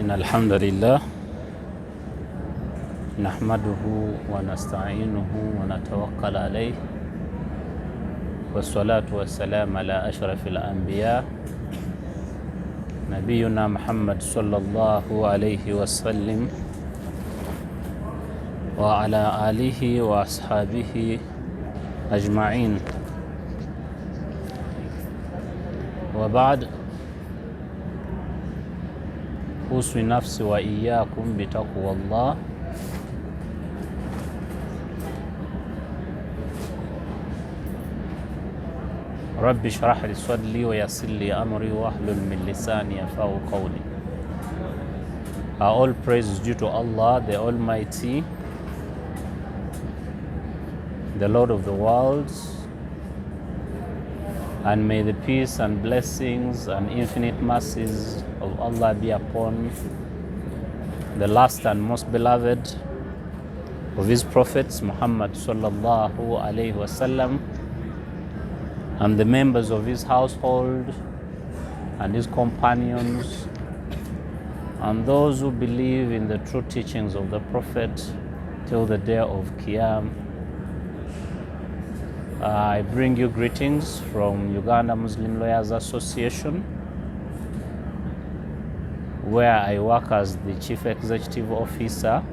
إن الحمد لله نحمده ونستعينه ونتوكل عليه والصلاة والسلام على أشرف الأنبياء نبينا محمد صلى الله عليه وسلم وعلى آله وأصحابه أجمعين وبعد أوصي نفسي وإياكم بتقوى الله رب اشرح لي صدري ويسر لي أمري واحلل من لساني يفقهوا قولي. All praise is due to Allah, the Almighty, the Lord of the worlds, and may the peace and blessings and infinite mercies of Allah be upon the last and most beloved of His prophets, Muhammad sallallahu alaihi wasallam, and the members of his household and his companions and those who believe in the true teachings of the Prophet till the day of Qiyam. I bring you greetings from Uganda Muslim Lawyers Association, where I work as the Chief Executive Officer.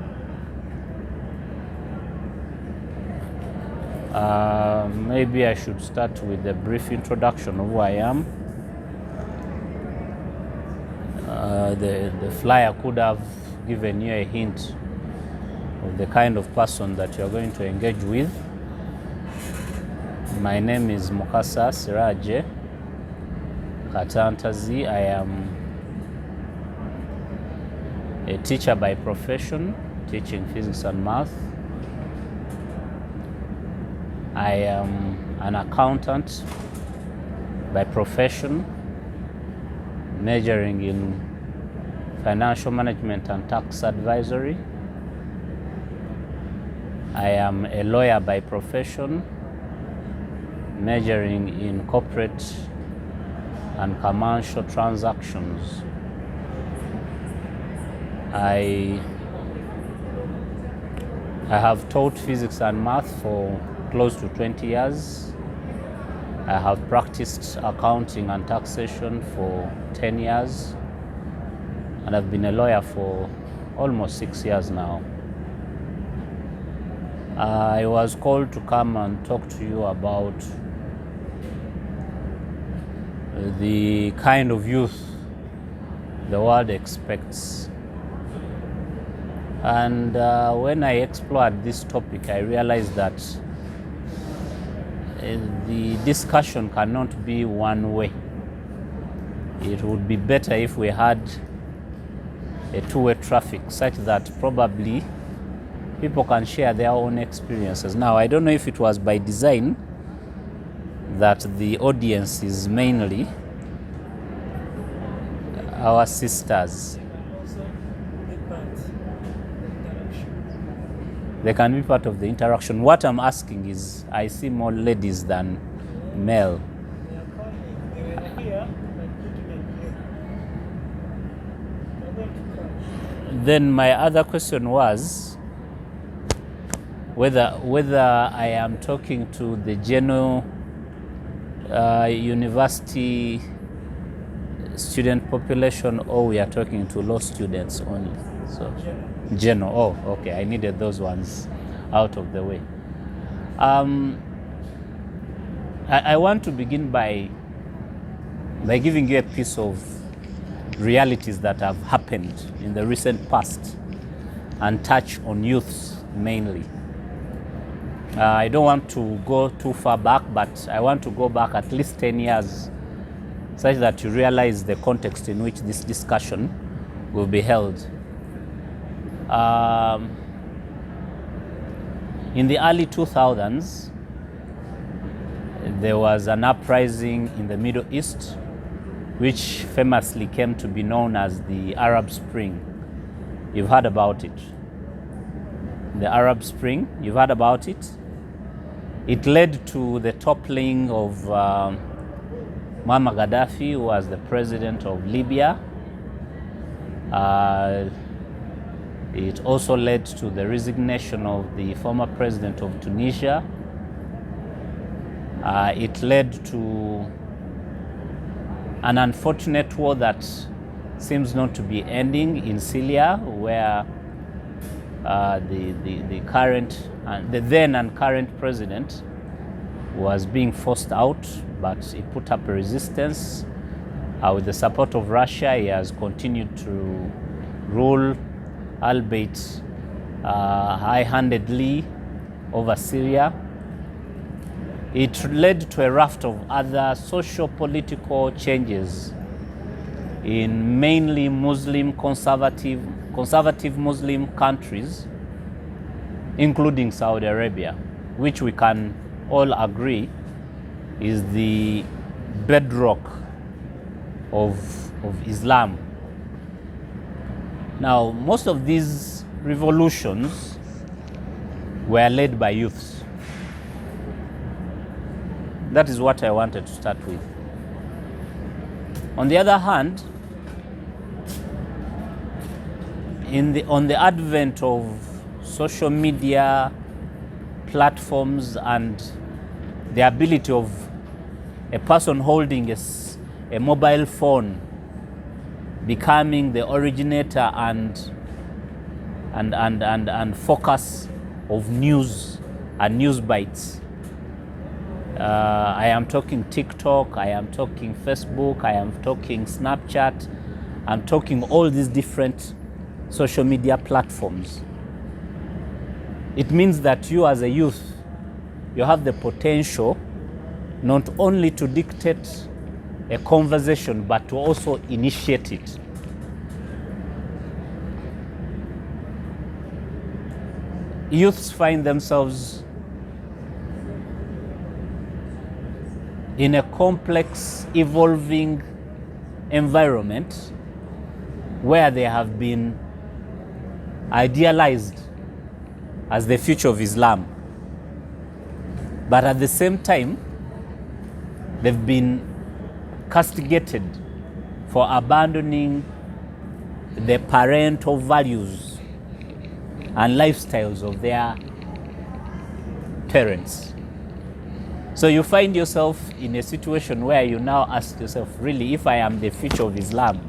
Maybe I should start with a brief introduction of who I am. The flyer could have given you a hint of the kind of person that you are going to engage with. My name is Mukasa, Siranjeh, Katantazi. I am a teacher by profession, teaching physics and math. I am an accountant by profession, majoring in financial management and tax advisory. I am a lawyer by profession, majoring in corporate and commercial transactions. I have taught physics and math for close to 20 years. I have practiced accounting and taxation for 10 years, and I've been a lawyer for almost 6 years now. I was called to come and talk to you about the kind of youth the world expects. And when I explored this topic, I realized that the discussion cannot be one way. It would be better if we had a two-way traffic, such that probably people can share their own experiences. Now, I don't know if it was by design that the audience is mainly our sisters. They can be part of the interaction. What I'm asking is, I see more ladies than male. Then my other question was whether I am talking to the general university student population, or we are talking to law students only. So general. Oh, okay. I needed those ones out of the way. I want to begin by giving you a piece of realities that have happened in the recent past and touch on youths mainly. I don't want to go too far back, but I want to go back at least 10 years such that you realize the context in which this discussion will be held. In the early 2000s, there was an uprising in the Middle East, which famously came to be known as the Arab Spring. You've heard about it. The Arab Spring, you've heard about it. It led to the toppling of Muammar Gaddafi, who was the president of Libya. It also led to the resignation of the former president of Tunisia. It led to an unfortunate war that seems not to be ending in Syria, where the current, the then and current president was being forced out, but he put up a resistance. With the support of Russia, he has continued to rule, albeit high-handedly, over Syria. It led to a raft of other socio-political changes in mainly Muslim conservative Muslim countries, including Saudi Arabia, which we can all agree is the bedrock of Islam. Now, most of these revolutions were led by youths. That is what I wanted to start with. On the other hand, on the advent of social media platforms and the ability of a person holding a mobile phone becoming the originator and focus of news and news bites. I am talking TikTok, I am talking Facebook, I am talking Snapchat, I'm talking all these different social media platforms. It means that you as a youth, you have the potential not only to dictate a conversation, but to also initiate it. Youths find themselves in a complex, evolving environment where they have been idealized as the future of Islam. But at the same time, they've been castigated for abandoning the parental values and lifestyles of their parents. So you find yourself in a situation where you now ask yourself, really, if I am the future of Islam,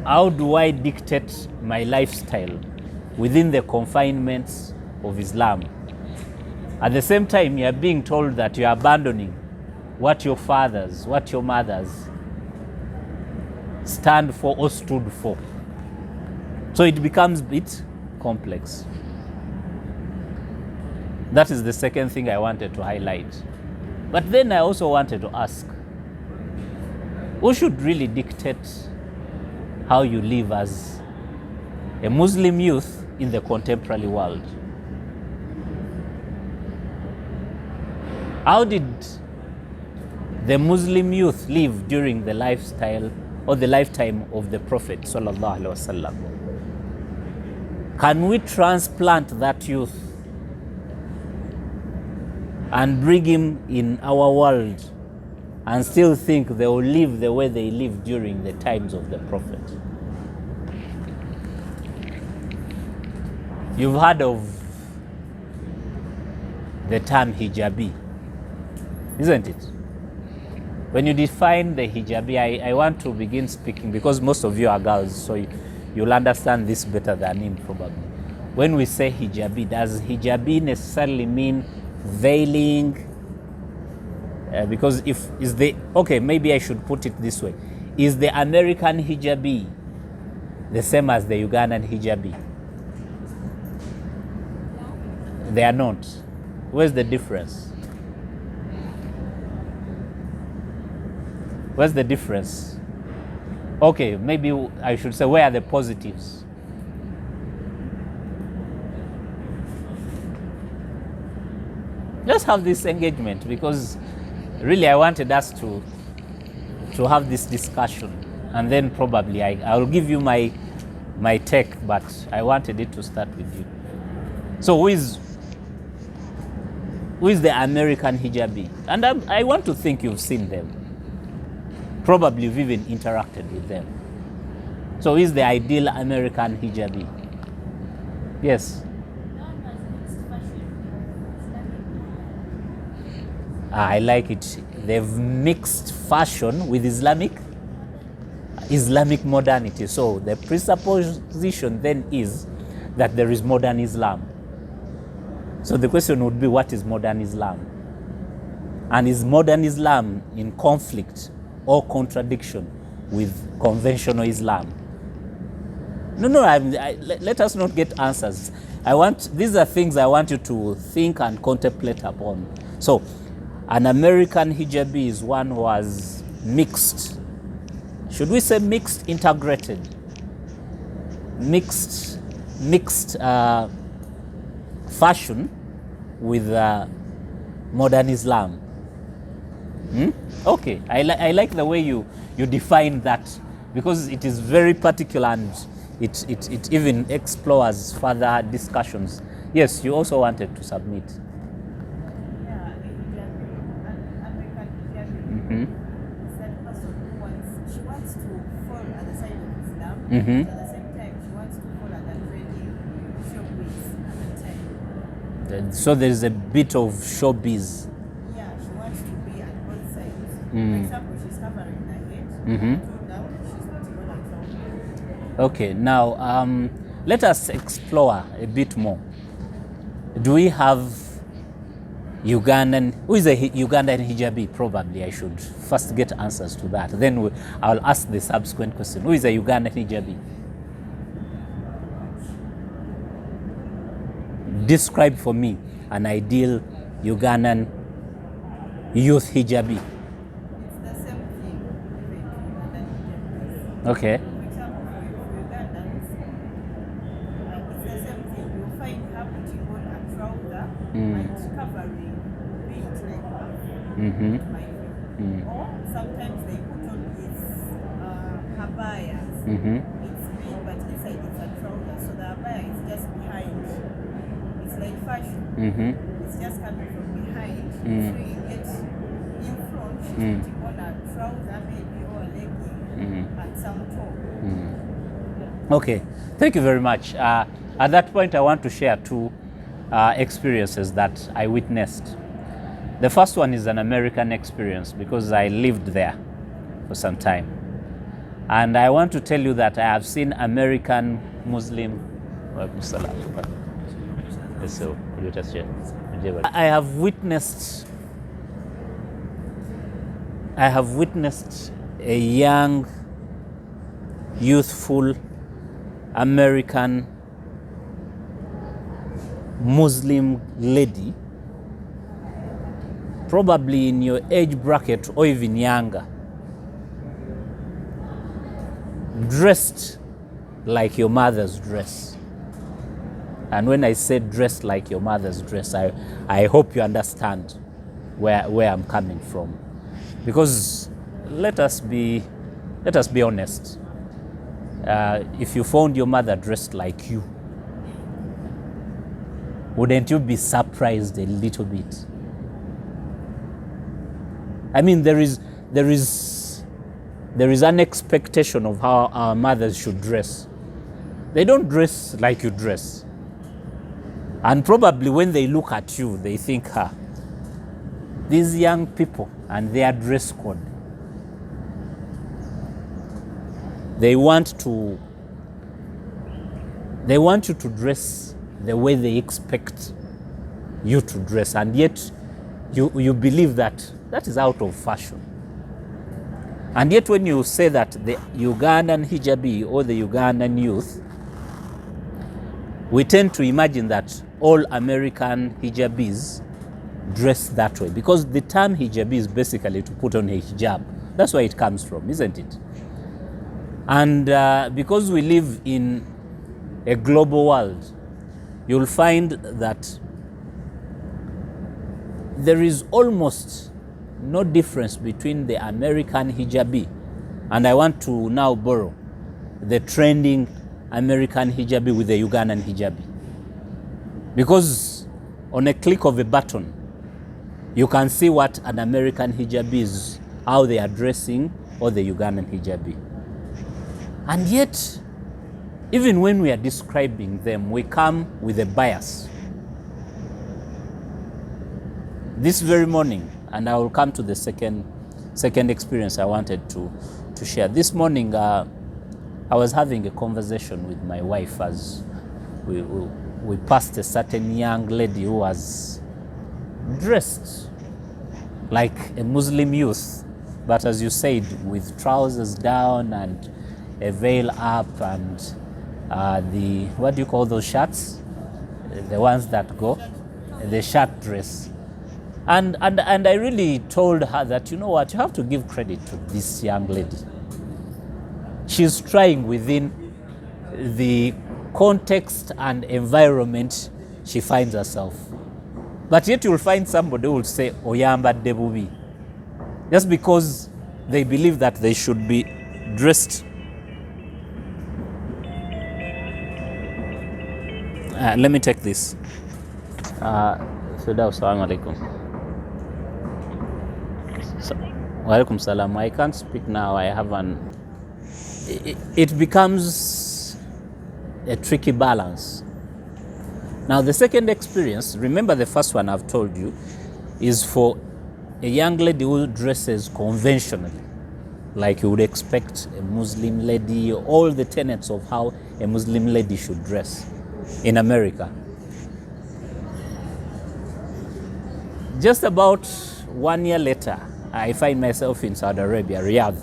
how do I dictate my lifestyle within the confinements of Islam? At the same time, you are being told that you are abandoning what your fathers, what your mothers stand for or stood for. So it becomes a bit complex. That is the second thing I wanted to highlight. But then I also wanted to ask, who should really dictate how you live as a Muslim youth in the contemporary world? How did the Muslim youth live during the lifestyle or the lifetime of the Prophet sallallahu alaihi wasallam? Can we transplant that youth and bring him in our world and still think they will live the way they lived during the times of the Prophet? You've heard of the term hijabi, isn't it? When you define the hijabi, I want to begin speaking because most of you are girls, so you'll understand this better than me probably. When we say hijabi, does hijabi necessarily mean veiling? Because maybe I should put it this way. Is the American hijabi the same as the Ugandan hijabi? They are not. Where's the difference? Where's the difference? Okay, maybe I should say, where are the positives? Just have this engagement, because really I wanted us to have this discussion, and then probably I will give you my take, but I wanted it to start with you. So who is the American hijabi? And I want to think you've seen them. Probably you've even interacted with them. So who is the ideal American hijabi? Yes. I like it. They've mixed fashion with Islamic modernity. So the presupposition then is that there is modern Islam. So the question would be, what is modern Islam? And is modern Islam in conflict or contradiction with conventional Islam? No, let us not get answers. These are things I want you to think and contemplate upon. So an American hijabi is one who has mixed, should we say mixed, integrated, mixed fashion with modern Islam. Okay, I like the way you define that, because it is very particular and it even explores further discussions. Yes, you also wanted to submit. Yeah, an American hijabi is that person who wants to fall at the side of Islam, but at the same time she wants to fall at the trending showbiz at the time. So there is a bit of showbiz. Yeah, she wants to be at both sides. For example, she's covering her head, so now she's putting on a crown. Okay, now let us explore a bit more. Do we have Ugandan, who is a Ugandan hijabi? Probably I should first get answers to that. Then I'll ask the subsequent question. Who is a Ugandan hijabi? Describe for me an ideal Ugandan youth hijabi. It's the same thing with Ugandan hijabis. Okay. For example, for Ugandans, it's the same thing. You'll find her putting on a trouser and covering being like my view. Or sometimes they put on these habayas. It's big, but inside it's a trouser. So the habaya is just behind. It's like fashion. It's just coming from behind. So you get in front, she's putting on a trouser maybe or a legging and some top. Okay, thank you very much. At that point, I want to share two experiences that I witnessed. The first one is an American experience because I lived there for some time. And I want to tell you that I have seen American Muslim. I have witnessed a young, youthful American Muslim lady, probably in your age bracket or even younger, dressed like your mother's dress. And when I say dressed like your mother's dress, I hope you understand where I'm coming from. Because let us be honest. If you found your mother dressed like you, wouldn't you be surprised a little bit? I mean, there is an expectation of how our mothers should dress. They don't dress like you dress. And probably when they look at you, they think, these young people and their dress code, they want you to dress the way they expect you to dress, and yet you believe that is out of fashion. And yet when you say that the Ugandan hijabi or the Ugandan youth, we tend to imagine that all American hijabis dress that way, because the term hijabi is basically to put on a hijab. That's where it comes from, isn't it? And because we live in a global world, you'll find that there is almost no difference between the American hijabi, and I want to now borrow the trending American hijabi with the Ugandan hijabi. Because on a click of a button, you can see what an American hijabi is, how they are dressing, or the Ugandan hijabi. And yet, even when we are describing them, we come with a bias. This very morning, and I will come to the second experience I wanted to share. This morning, I was having a conversation with my wife as we passed a certain young lady who was dressed like a Muslim youth, but as you said, with trousers down and a veil up and the, what do you call those shirts? The ones that go, the shirt dress. And I really told her that, you know what, you have to give credit to this young lady. She's trying within the context and environment she finds herself. But yet you'll find somebody who will say, Oyamba Debubi, just because they believe that they should be dressed. Let me take this. Assalamu alaikum. Walaikum salam. I can't speak now. I have an... It becomes a tricky balance. Now, the second experience, remember the first one I've told you, is for a young lady who dresses conventionally, like you would expect a Muslim lady, all the tenets of how a Muslim lady should dress in America. Just about 1 year later, I find myself in Saudi Arabia, Riyadh,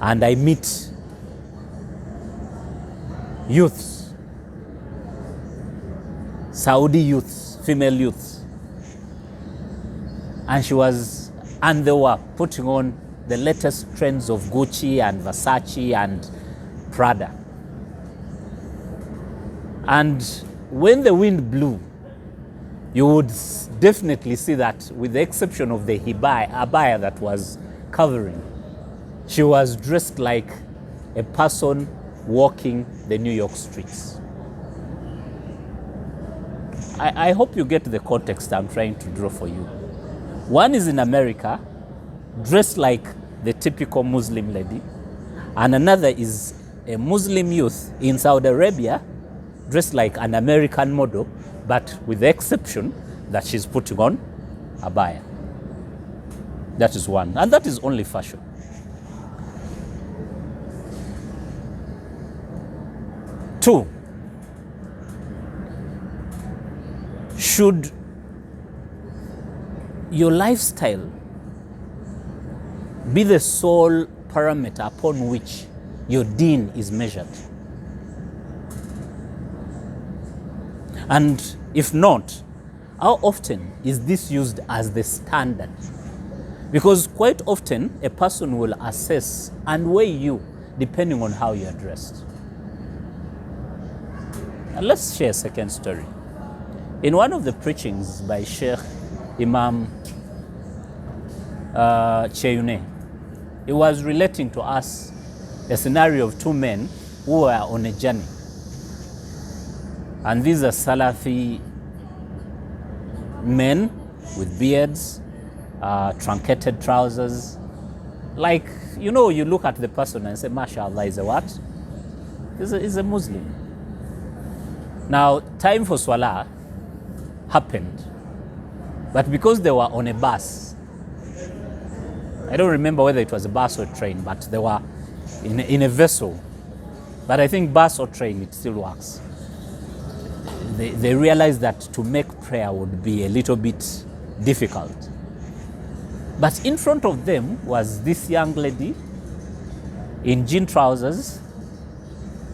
and I meet youths, Saudi youths, female youths, and they were putting on the latest trends of Gucci and Versace and Prada. And when the wind blew, you would definitely see that, with the exception of the abaya that was covering, she was dressed like a person walking the New York streets. I hope you get the context I'm trying to draw for you. One is in America, dressed like the typical Muslim lady, and another is a Muslim youth in Saudi Arabia, dressed like an American model, but with the exception that she's putting on abaya. That is one, and that is only fashion. Two, should your lifestyle be the sole parameter upon which your deen is measured? And if not, how often is this used as the standard? Because quite often a person will assess and weigh you depending on how you are dressed. And let's share a second story. In one of the preachings by Sheikh Imam Cheyune, he was relating to us a scenario of two men who were on a journey. And these are Salafi men with beards, truncated trousers. Like, you know, you look at the person and say, MashaAllah, is a what? Is a Muslim. Now, time for Salah happened. But because they were on a bus, I don't remember whether it was a bus or a train, but they were in a vessel. But I think bus or train, it still works. They realized that to make prayer would be a little bit difficult. But in front of them was this young lady in jean trousers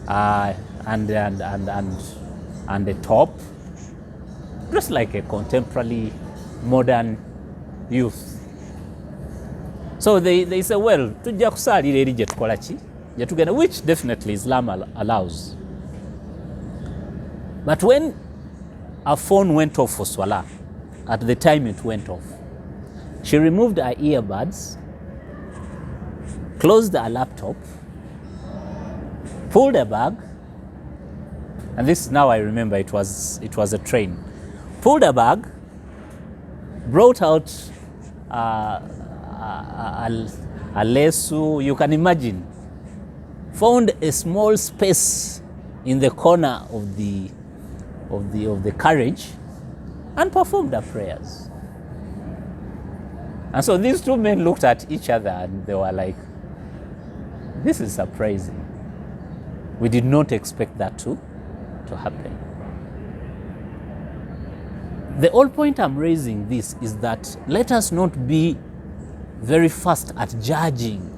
and a top, dressed like a contemporary modern youth. So they say, well, which definitely Islam allows. But when her phone went off for Salah, at the time it went off, she removed her earbuds, closed her laptop, pulled a bag, and this now I remember it was a train, pulled a bag, brought out a lesu, you can imagine, found a small space in the corner of the carriage and performed their prayers. And so these two men looked at each other and they were like, this is surprising. We did not expect that to happen. The whole point I'm raising this is that let us not be very fast at judging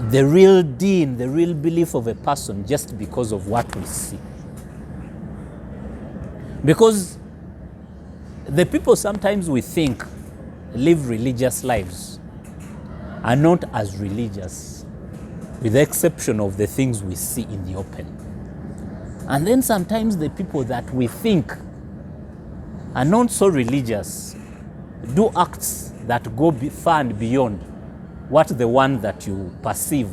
the real deen, the real belief of a person just because of what we see. Because the people sometimes we think live religious lives are not as religious, with the exception of the things we see in the open. And then sometimes the people that we think are not so religious do acts that go far and beyond what the one that you perceive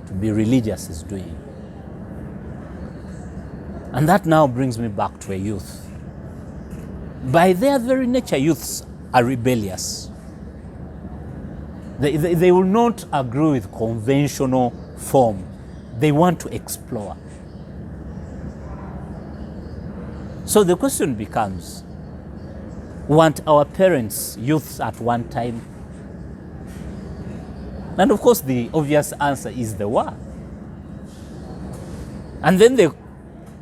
to be religious is doing. And that now brings me back to a youth. By their very nature, youths are rebellious. They will not agree with conventional form. They want to explore. So the question becomes, weren't our parents youths at one time? And of course the obvious answer is they were. And then the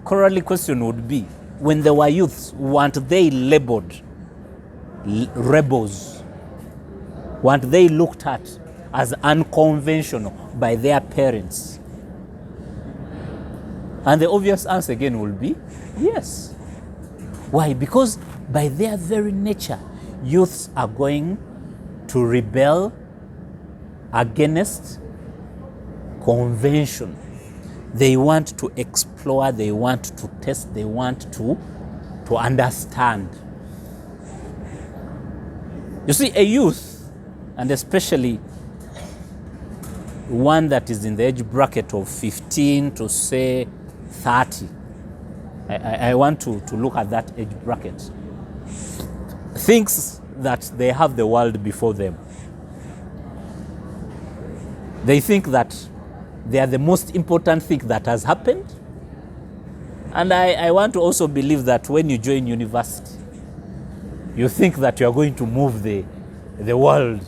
corollary question would be, when they were youths, weren't they labeled rebels? Weren't they looked at as unconventional by their parents? And the obvious answer again will be yes. Why? Because by their very nature, youths are going to rebel against convention. They want to explore, they want to test, they want to understand. You see, a youth, and especially one that is in the age bracket of 15 to say 30, I want to look at that age bracket, thinks that they have the world before them. They think that they are the most important thing that has happened. And I want to also believe that when you join university, you think that you are going to move the world.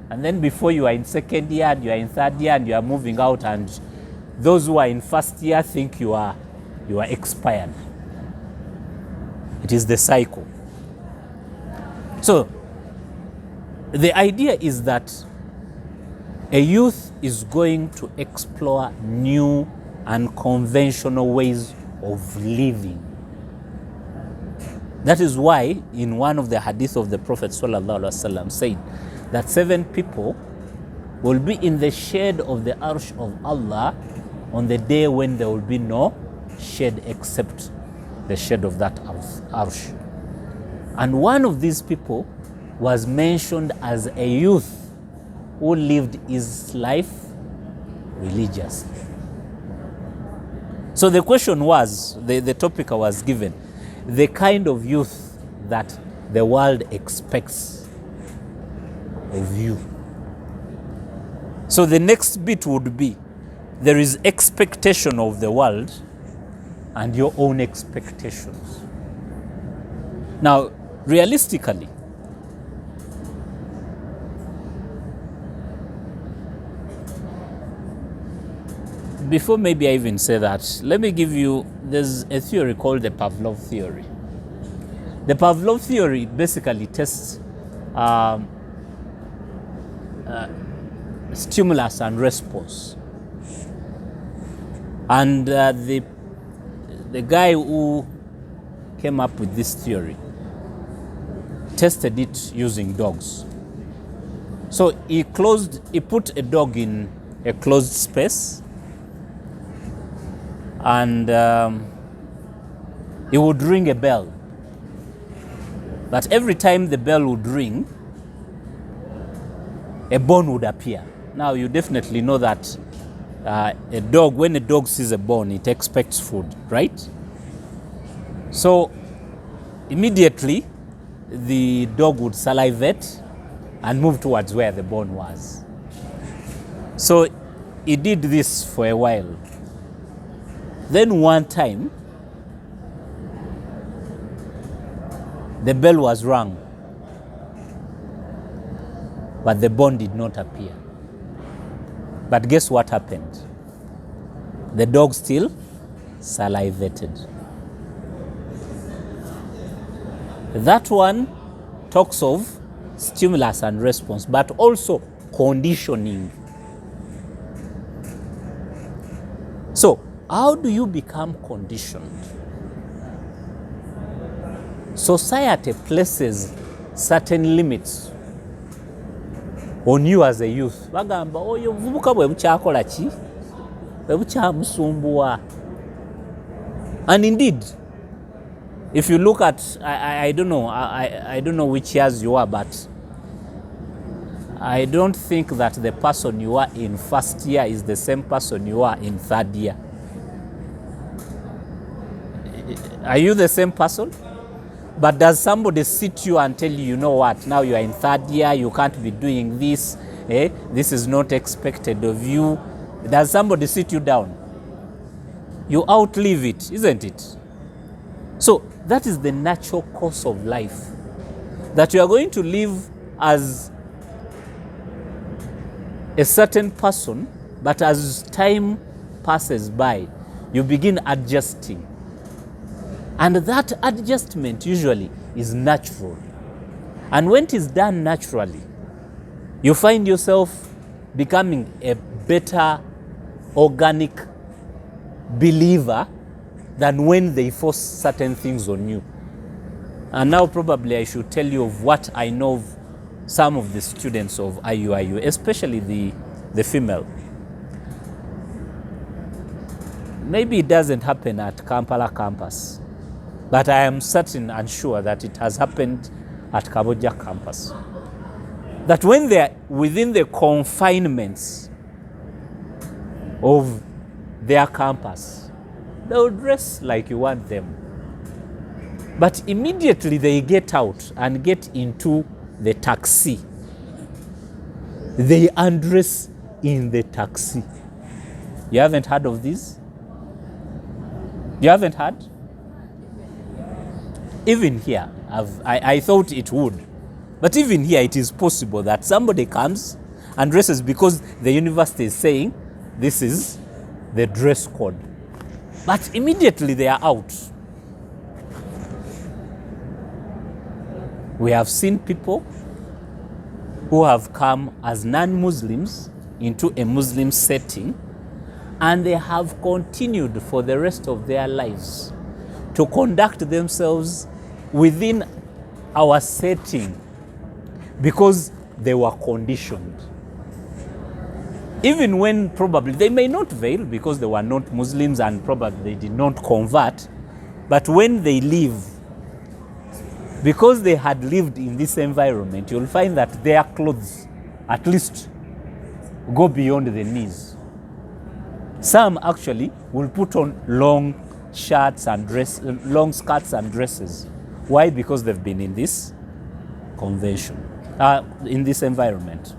And then before you are in second year, and you are in third year, and you are moving out, and those who are in first year think you are expired. It is the cycle. So the idea is that a youth is going to explore new and conventional ways of living. That is why in one of the hadith of the Prophet ﷺ said that 7 people will be in the shade of the arsh of Allah on the day when there will be no shade except the shade of that arsh. And one of these people was mentioned as a youth who lived his life religiously. So the question was, the topic I was given, the kind of youth that the world expects of you. So the next bit would be, there is expectation of the world and your own expectations. Now, realistically, before maybe I even say that, let me give you, there's a theory called the Pavlov theory. The Pavlov theory basically tests stimulus and response. And the guy who came up with this theory tested it using dogs. So he put a dog in a closed space, and he would ring a bell. But every time the bell would ring, a bone would appear. Now you definitely know that when a dog sees a bone, it expects food, right? So immediately the dog would salivate and move towards where the bone was. So he did this for a while. Then one time, the bell was rung, but the bone did not appear. But guess what happened? The dog still salivated. That one talks of stimulus and response, but also conditioning. So, how do you become conditioned? Society places certain limits on you as a youth. Bagamba oyo vubuka bwe bukyakola ki? Bwe bukyamusumbuwa. And indeed, if you look at, I don't know, I don't know which years you are, but I don't think that the person you are in first year is the same person you are in third year. Are you the same person? But does somebody sit you and tell you, you know what, now you are in third year, you can't be doing this, this is not expected of you. Does somebody sit you down? You outlive it, isn't it? So that is the natural course of life. That you are going to live as a certain person, but as time passes by, you begin adjusting. And that adjustment usually is natural. And when it is done naturally, you find yourself becoming a better organic believer than when they force certain things on you. And now probably I should tell you of what I know of some of the students of IUIU, especially the female. Maybe it doesn't happen at Kampala campus, but I am certain and sure that it has happened at Kaboja campus. That when they are within the confinements of their campus, they will dress like you want them. But immediately they get out and get into the taxi, they undress in the taxi. You haven't heard of this? You haven't heard? Even here, I thought it would. But even here, it is possible that somebody comes and dresses because the university is saying this is the dress code. But immediately they are out. We have seen people who have come as non-Muslims into a Muslim setting, and they have continued for the rest of their lives to conduct themselves within our setting because they were conditioned. Even when probably they may not veil because they were not Muslims and probably they did not convert, but when they leave, because they had lived in this environment, you'll find that their clothes at least go beyond the knees. Some actually will put on long shirts and long skirts and dresses. Why? Because they've been in this convention, in this environment.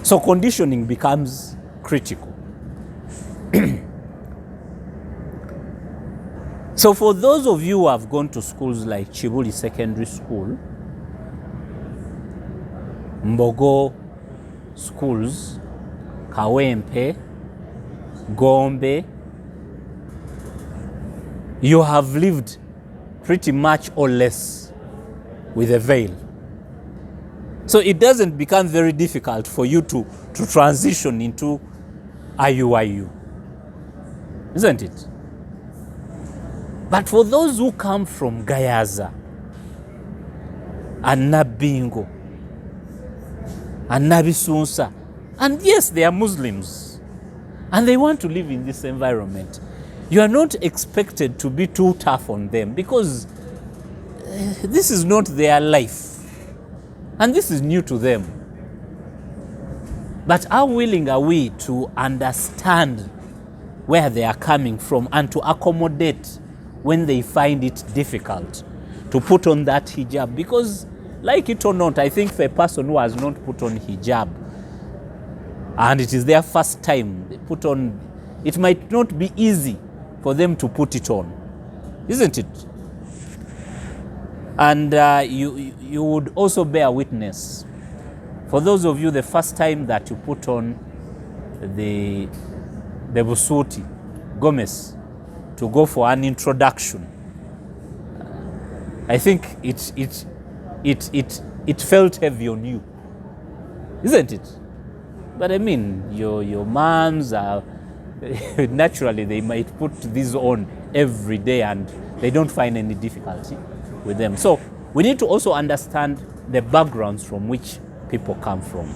So conditioning becomes critical. So for those of you who have gone to schools like Chibuli Secondary School, Mbogo schools, Kawempe, Gombe, you have lived pretty much or less with a veil. So it doesn't become very difficult for you to transition into IUIU, isn't it? But for those who come from Gayaza and Nabingo and Nabisunsa, and yes, they are Muslims, and they want to live in this environment, you are not expected to be too tough on them because this is not their life. And this is new to them. But how willing are we to understand where they are coming from and to accommodate when they find it difficult to put on that hijab? Because like it or not, I think for a person who has not put on hijab, and it is their first time. They put on, it might not be easy for them to put it on, isn't it? And you would also bear witness. For those of you, the first time that you put on the busuti, Gomez, to go for an introduction, I think it felt heavy on you, isn't it? But I mean, your moms are naturally they might put these on every day and they don't find any difficulty with them. So we need to also understand the backgrounds from which people come from.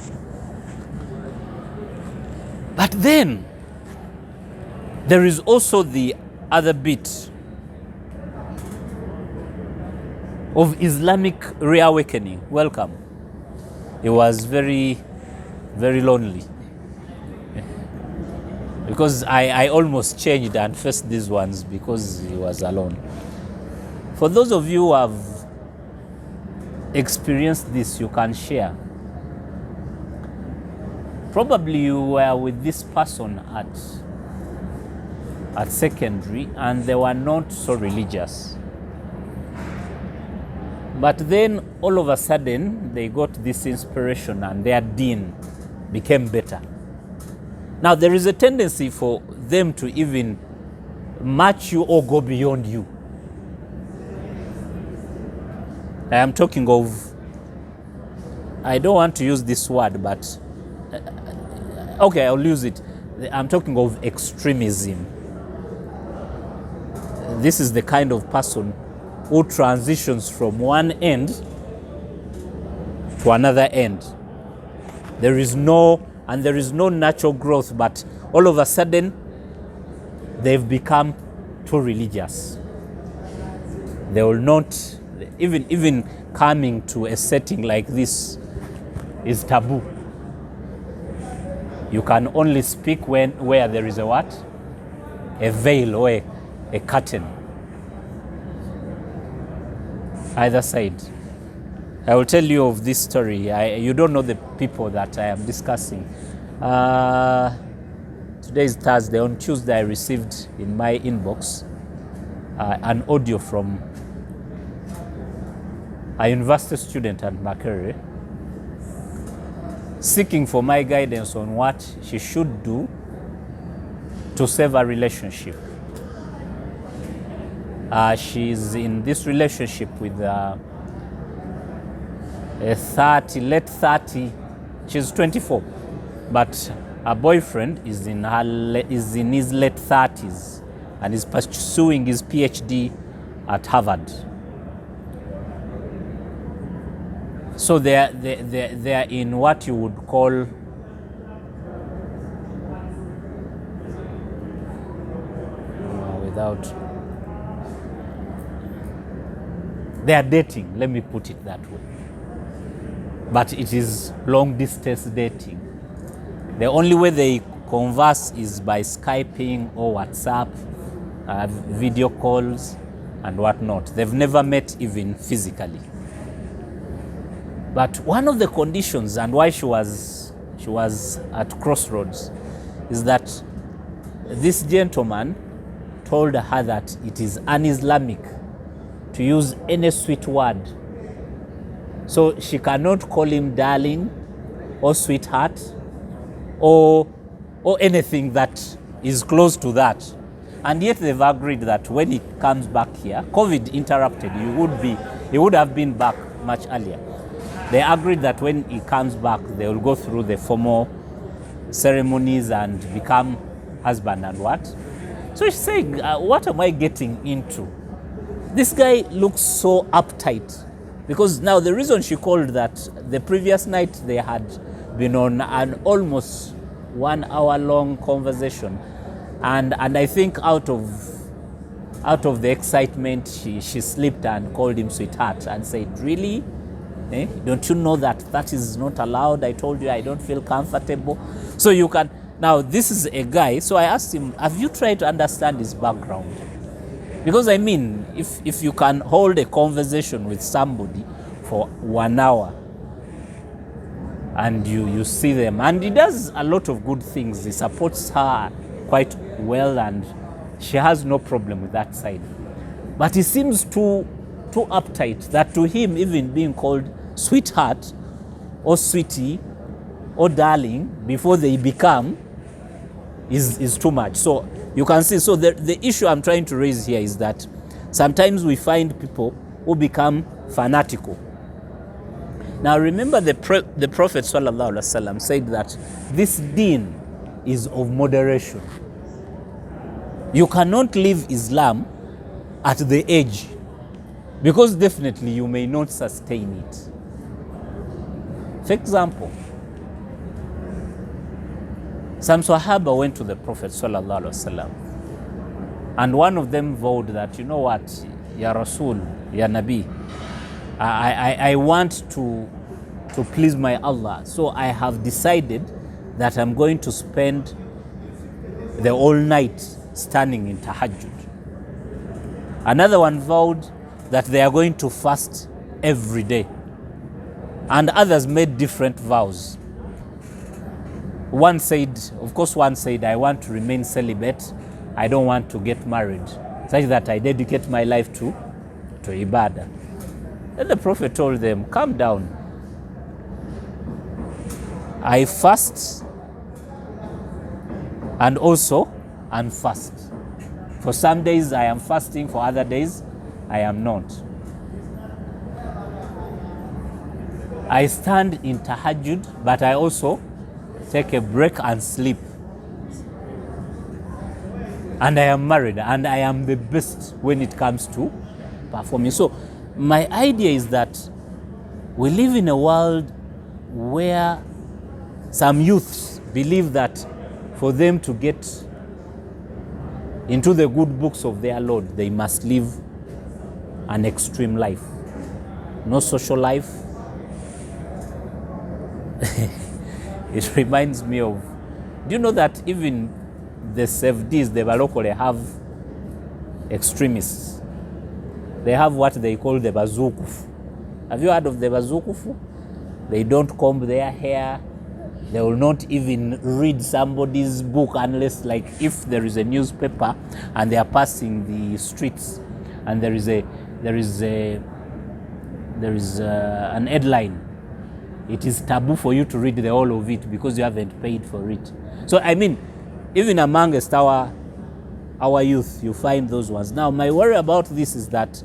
But then there is also the other bit of Islamic reawakening. Welcome. He was very, very lonely. Because I almost changed and faced these ones because he was alone. For those of you who have experienced this, you can share. Probably you were with this person at secondary and they were not so religious. But then all of a sudden they got this inspiration and their deen became better. Now there is a tendency for them to even match you or go beyond you. I am talking of, I don't want to use this word, but okay, I'll use it. I'm talking of extremism. This is the kind of person who transitions from one end to another end. There is no natural growth, but all of a sudden they've become too religious. They will not, even coming to a setting like this is taboo. You can only speak where there is a what? A veil or a curtain. Either side. I will tell you of this story. You don't know the people that I am discussing. Today is Thursday. On Tuesday, I received in my inbox an audio from a university student at Makerere seeking for my guidance on what she should do to save a relationship. She's in this relationship with a late 30, she's 24, but her boyfriend is in his late 30s and is pursuing his PhD at Harvard. So they're in what you would call they are dating, let me put it that way. But it is long distance dating. The only way they converse is by Skyping or WhatsApp, video calls and whatnot. They've never met even physically. But one of the conditions and why she was at crossroads is that this gentleman told her that it is un-Islamic to use any sweet word. So she cannot call him darling or sweetheart or anything that is close to that. And yet they've agreed that when he comes back here, COVID interrupted, he would have been back much earlier. They agreed that when he comes back, they will go through the formal ceremonies and become husband and what. So she's saying, what am I getting into? This guy looks so uptight. Because now the reason she called that, the previous night they had been on an almost 1 hour long conversation. And I think out of the excitement, she slipped and called him sweetheart and said, really? Don't you know that is not allowed? I told you I don't feel comfortable. So you can, now this is a guy, so I asked him, have you tried to understand his background? Because I mean, if you can hold a conversation with somebody for 1 hour and you see them. And he does a lot of good things. He supports her quite well, and she has no problem with that side. But he seems too uptight that to him, even being called sweetheart or sweetie or darling before they become is too much. So you can see, so the issue I'm trying to raise here is that sometimes we find people who become fanatical. Now remember, the Prophet ﷺ said that this deen is of moderation. You cannot leave Islam at the edge, because definitely you may not sustain it. For example, some Sahaba went to the Prophet ﷺ, and one of them vowed that, you know what, Ya Rasul, Ya Nabi, I want to please my Allah, so I have decided that I'm going to spend the whole night standing in tahajjud. Another one vowed that they are going to fast every day. And others made different vows. One said, I want to remain celibate. I don't want to get married, such that I dedicate my life to ibadah. Then the Prophet told them, calm down. I fast and also unfast. For some days I am fasting, for other days I am not. I stand in tahajjud, but I also take a break and sleep. And I am married, and I am the best when it comes to performing. So my idea is that we live in a world where some youths believe that for them to get into the good books of their Lord, they must live an extreme life. No social life. It reminds me of, do you know that even the Sefdis, the Baroko, they have extremists. They have what they call the Bazukufu. Have you heard of the Bazukufu? They don't comb their hair. They will not even read somebody's book unless, like, if there is a newspaper and they are passing the streets and there is an headline. It is taboo for you to read the whole of it because you haven't paid for it. So I mean, even amongst our youth, you find those ones. Now, my worry about this is that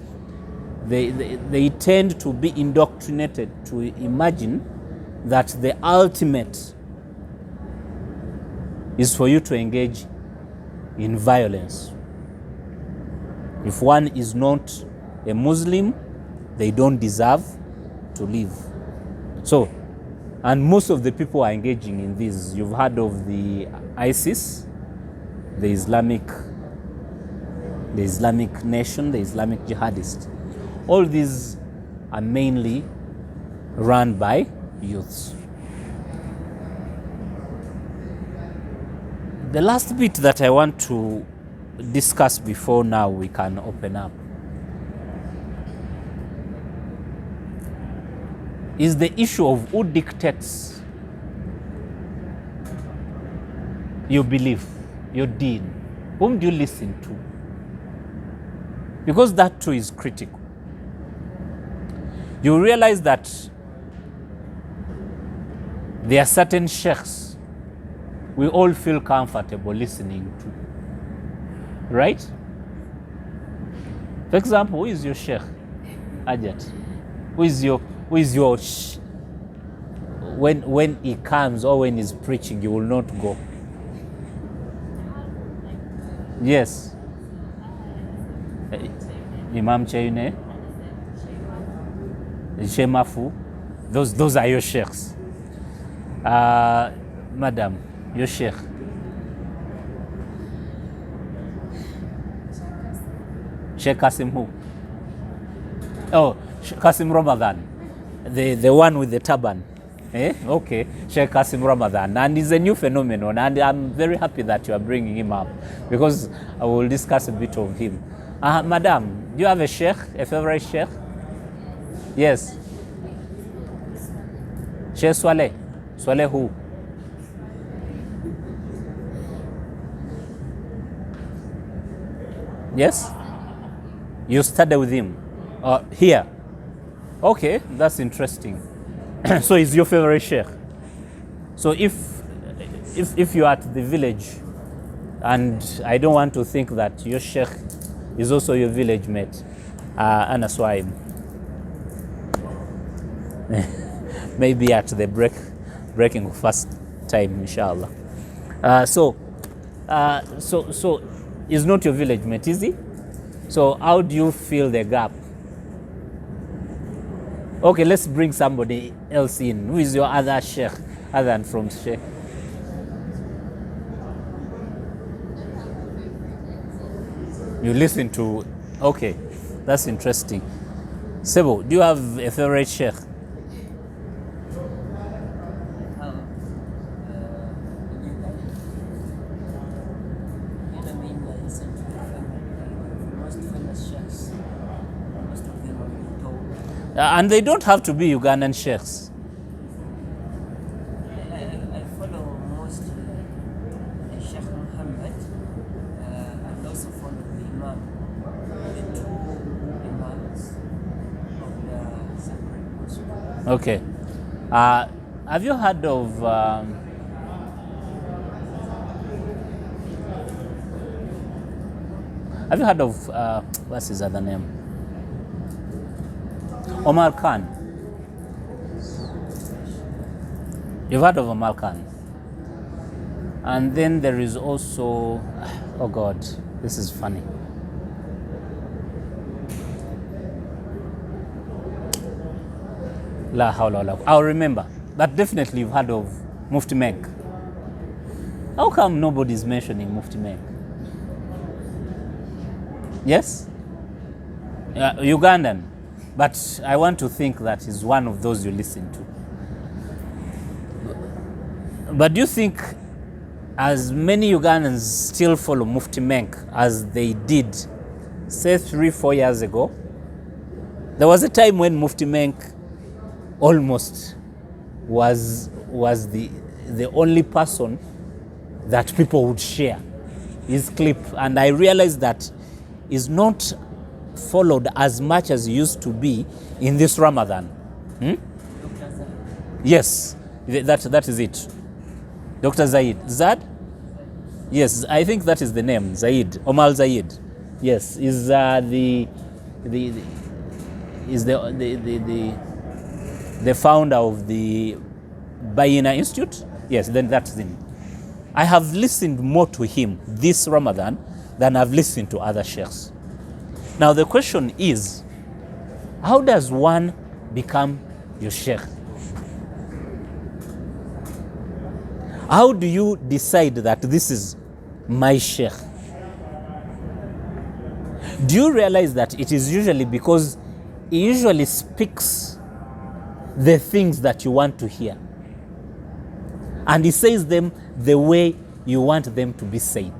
they tend to be indoctrinated to imagine that the ultimate is for you to engage in violence. If one is not a Muslim, they don't deserve to live. So, and most of the people are engaging in this. You've heard of the ISIS, the Islamic nation, the Islamic jihadists. All these are mainly run by youths. The last bit that I want to discuss before now we can open up is the issue of who dictates your belief, your deen. Whom do you listen to? Because that too is critical. You realize that there are certain sheikhs we all feel comfortable listening to. Right? For example, who is your sheikh? Ajat. Who is your when he comes or when he's preaching, you will not go? Yes. Imam Cheyune, Shemafu, those are your sheikhs. Madam, your sheikh. Sheikh Kasim who? Oh, Kasim Ramadan, the one with the turban. Okay, Sheikh Kasim Ramadan, and he's a new phenomenon, and I'm very happy that you are bringing him up because I will discuss a bit of him. Madam, do you have a sheikh, a favorite sheikh? Yes. Sheikh Swaleh. Swale who? Yes? You study with him? Here? Okay, that's interesting. So he's your favorite sheikh. So if you are at the village, and I don't want to think that your sheikh is also your village mate, Ana Swaim. Maybe at the breaking fast time, inshallah. So he's not your village mate, is he? So how do you fill the gap? Okay, let's bring somebody else in. Who is your other sheikh, other than from sheikh? You listen to, okay, that's interesting. Sebo, do you have a favorite sheikh? And they don't have to be Ugandan sheikhs. I follow most Sheikh Muhammad and also follow the Imam, the two Imams of the sacred mosque. Okay. Have you heard of what's his other name? Omar Khan. You've heard of Omar Khan. And then there is also, oh God, this is funny. La hawla wala quwwata. I'll remember. But definitely you've heard of Mufti Menk. How come nobody's mentioning Mufti Menk? Yes? Ugandan. But I want to think that he's one of those you listen to. But do you think as many Ugandans still follow Mufti Menk as they did, say 3-4 years ago? There was a time when Mufti Menk almost was the only person that people would share his clip, and I realized that is not followed as much as it used to be in this Ramadan. Yes, that is it. Dr. Zaid. Zad? Yes, I think that is the name. Zaid. Omar Zaid. Yes, is the founder of the Bayina Institute. Yes, then that's him. I have listened more to him this Ramadan than I've listened to other sheikhs. Now the question is, how does one become your sheikh? How do you decide that this is my sheikh? Do you realize that it is usually because he usually speaks the things that you want to hear, and he says them the way you want them to be said?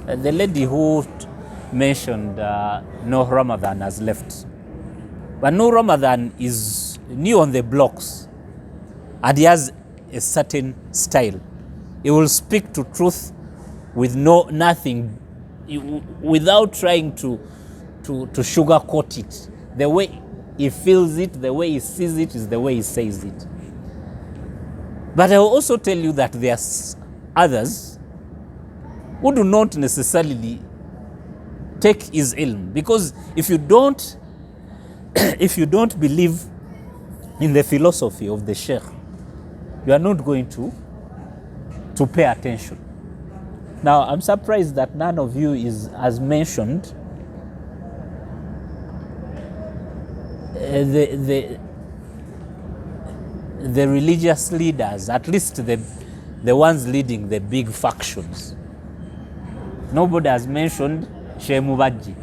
The lady who mentioned No Ramadan has left, but No Ramadan is new on the blocks, and he has a certain style. He will speak to truth with nothing, without trying to sugarcoat it. The way he feels it, the way he sees it, is the way he says it. But I will also tell you that there are others who do not necessarily take his ilm, because if you don't believe in the philosophy of the sheikh, you are not going to pay attention. Now, I'm surprised that none of you has mentioned the religious leaders, at least the ones leading the big factions. Nobody has mentioned Sheikh Mubaji.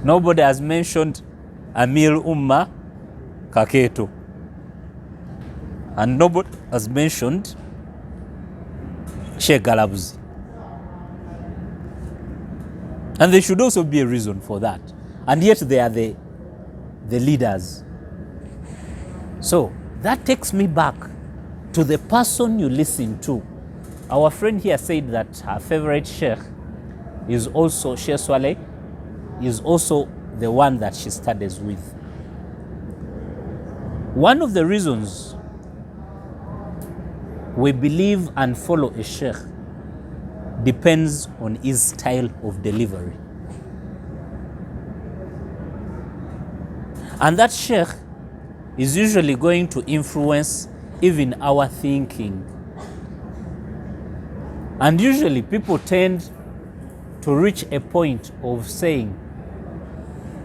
Nobody has mentioned Amir Umma Kaketo. And nobody has mentioned Sheikh Galabuzi. And there should also be a reason for that. And yet they are the leaders. So, that takes me back to the person you listen to. Our friend here said that her favorite sheikh is also, Sheikh Swaleh, is also the one that she studies with. One of the reasons we believe and follow a sheikh depends on his style of delivery. And that sheikh is usually going to influence even our thinking. And usually people tend to reach a point of saying,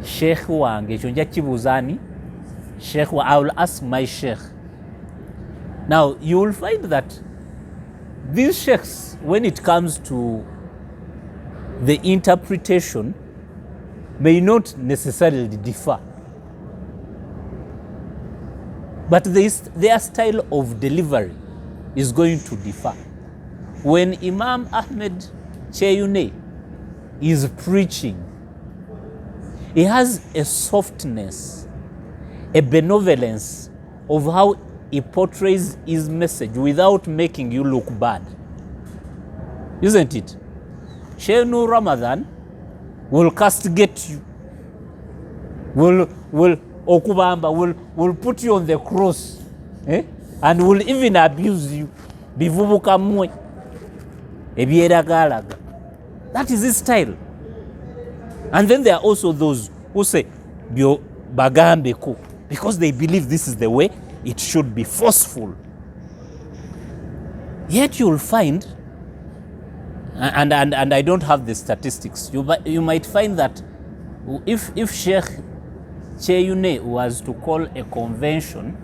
Sheikh wange chonja kibuzani, Sheikh I will ask my sheikh. Now you will find that these sheikhs, when it comes to the interpretation, may not necessarily differ. But their style of delivery is going to differ. When Imam Ahmed Cheyune is preaching, he has a softness, a benevolence of how he portrays his message without making you look bad. Isn't it? Sheikh Nur Ramadan will castigate you, will put you on the cross, and will even abuse you. That is his style. And then there are also those who say, because they believe this is the way it should be, forceful. Yet you'll find, and I don't have the statistics, you might find that if Sheikh Cheyune was to call a convention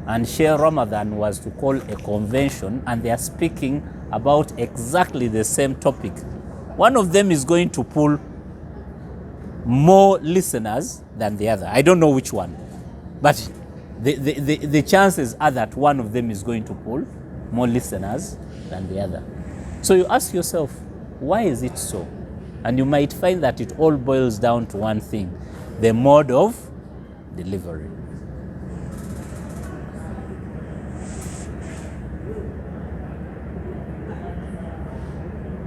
and Sheikh Ramadan was to call a convention, and they are speaking about exactly the same topic, one of them is going to pull more listeners than the other. I don't know which one, but the chances are that one of them is going to pull more listeners than the other. So you ask yourself, why is it so? And you might find that it all boils down to one thing: the mode of delivery.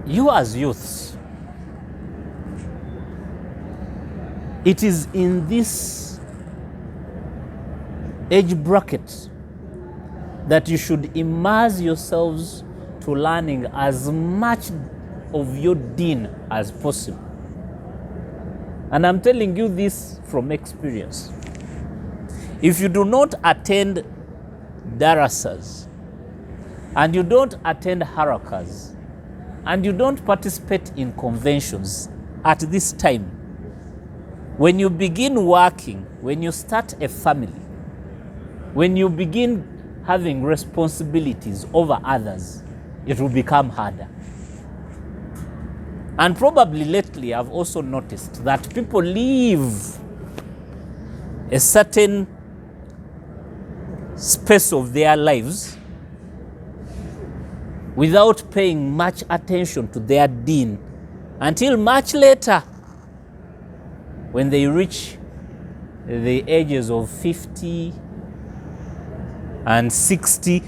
You as youths, it is in this age bracket that you should immerse yourselves to learning as much of your deen as possible. And I'm telling you this from experience. If you do not attend darasas, and you don't attend harakas, and you don't participate in conventions at this time, when you begin working, when you start a family, when you begin having responsibilities over others, it will become harder. And probably lately I've also noticed that people leave a certain space of their lives without paying much attention to their deen until much later, when they reach the ages of 50 and 60.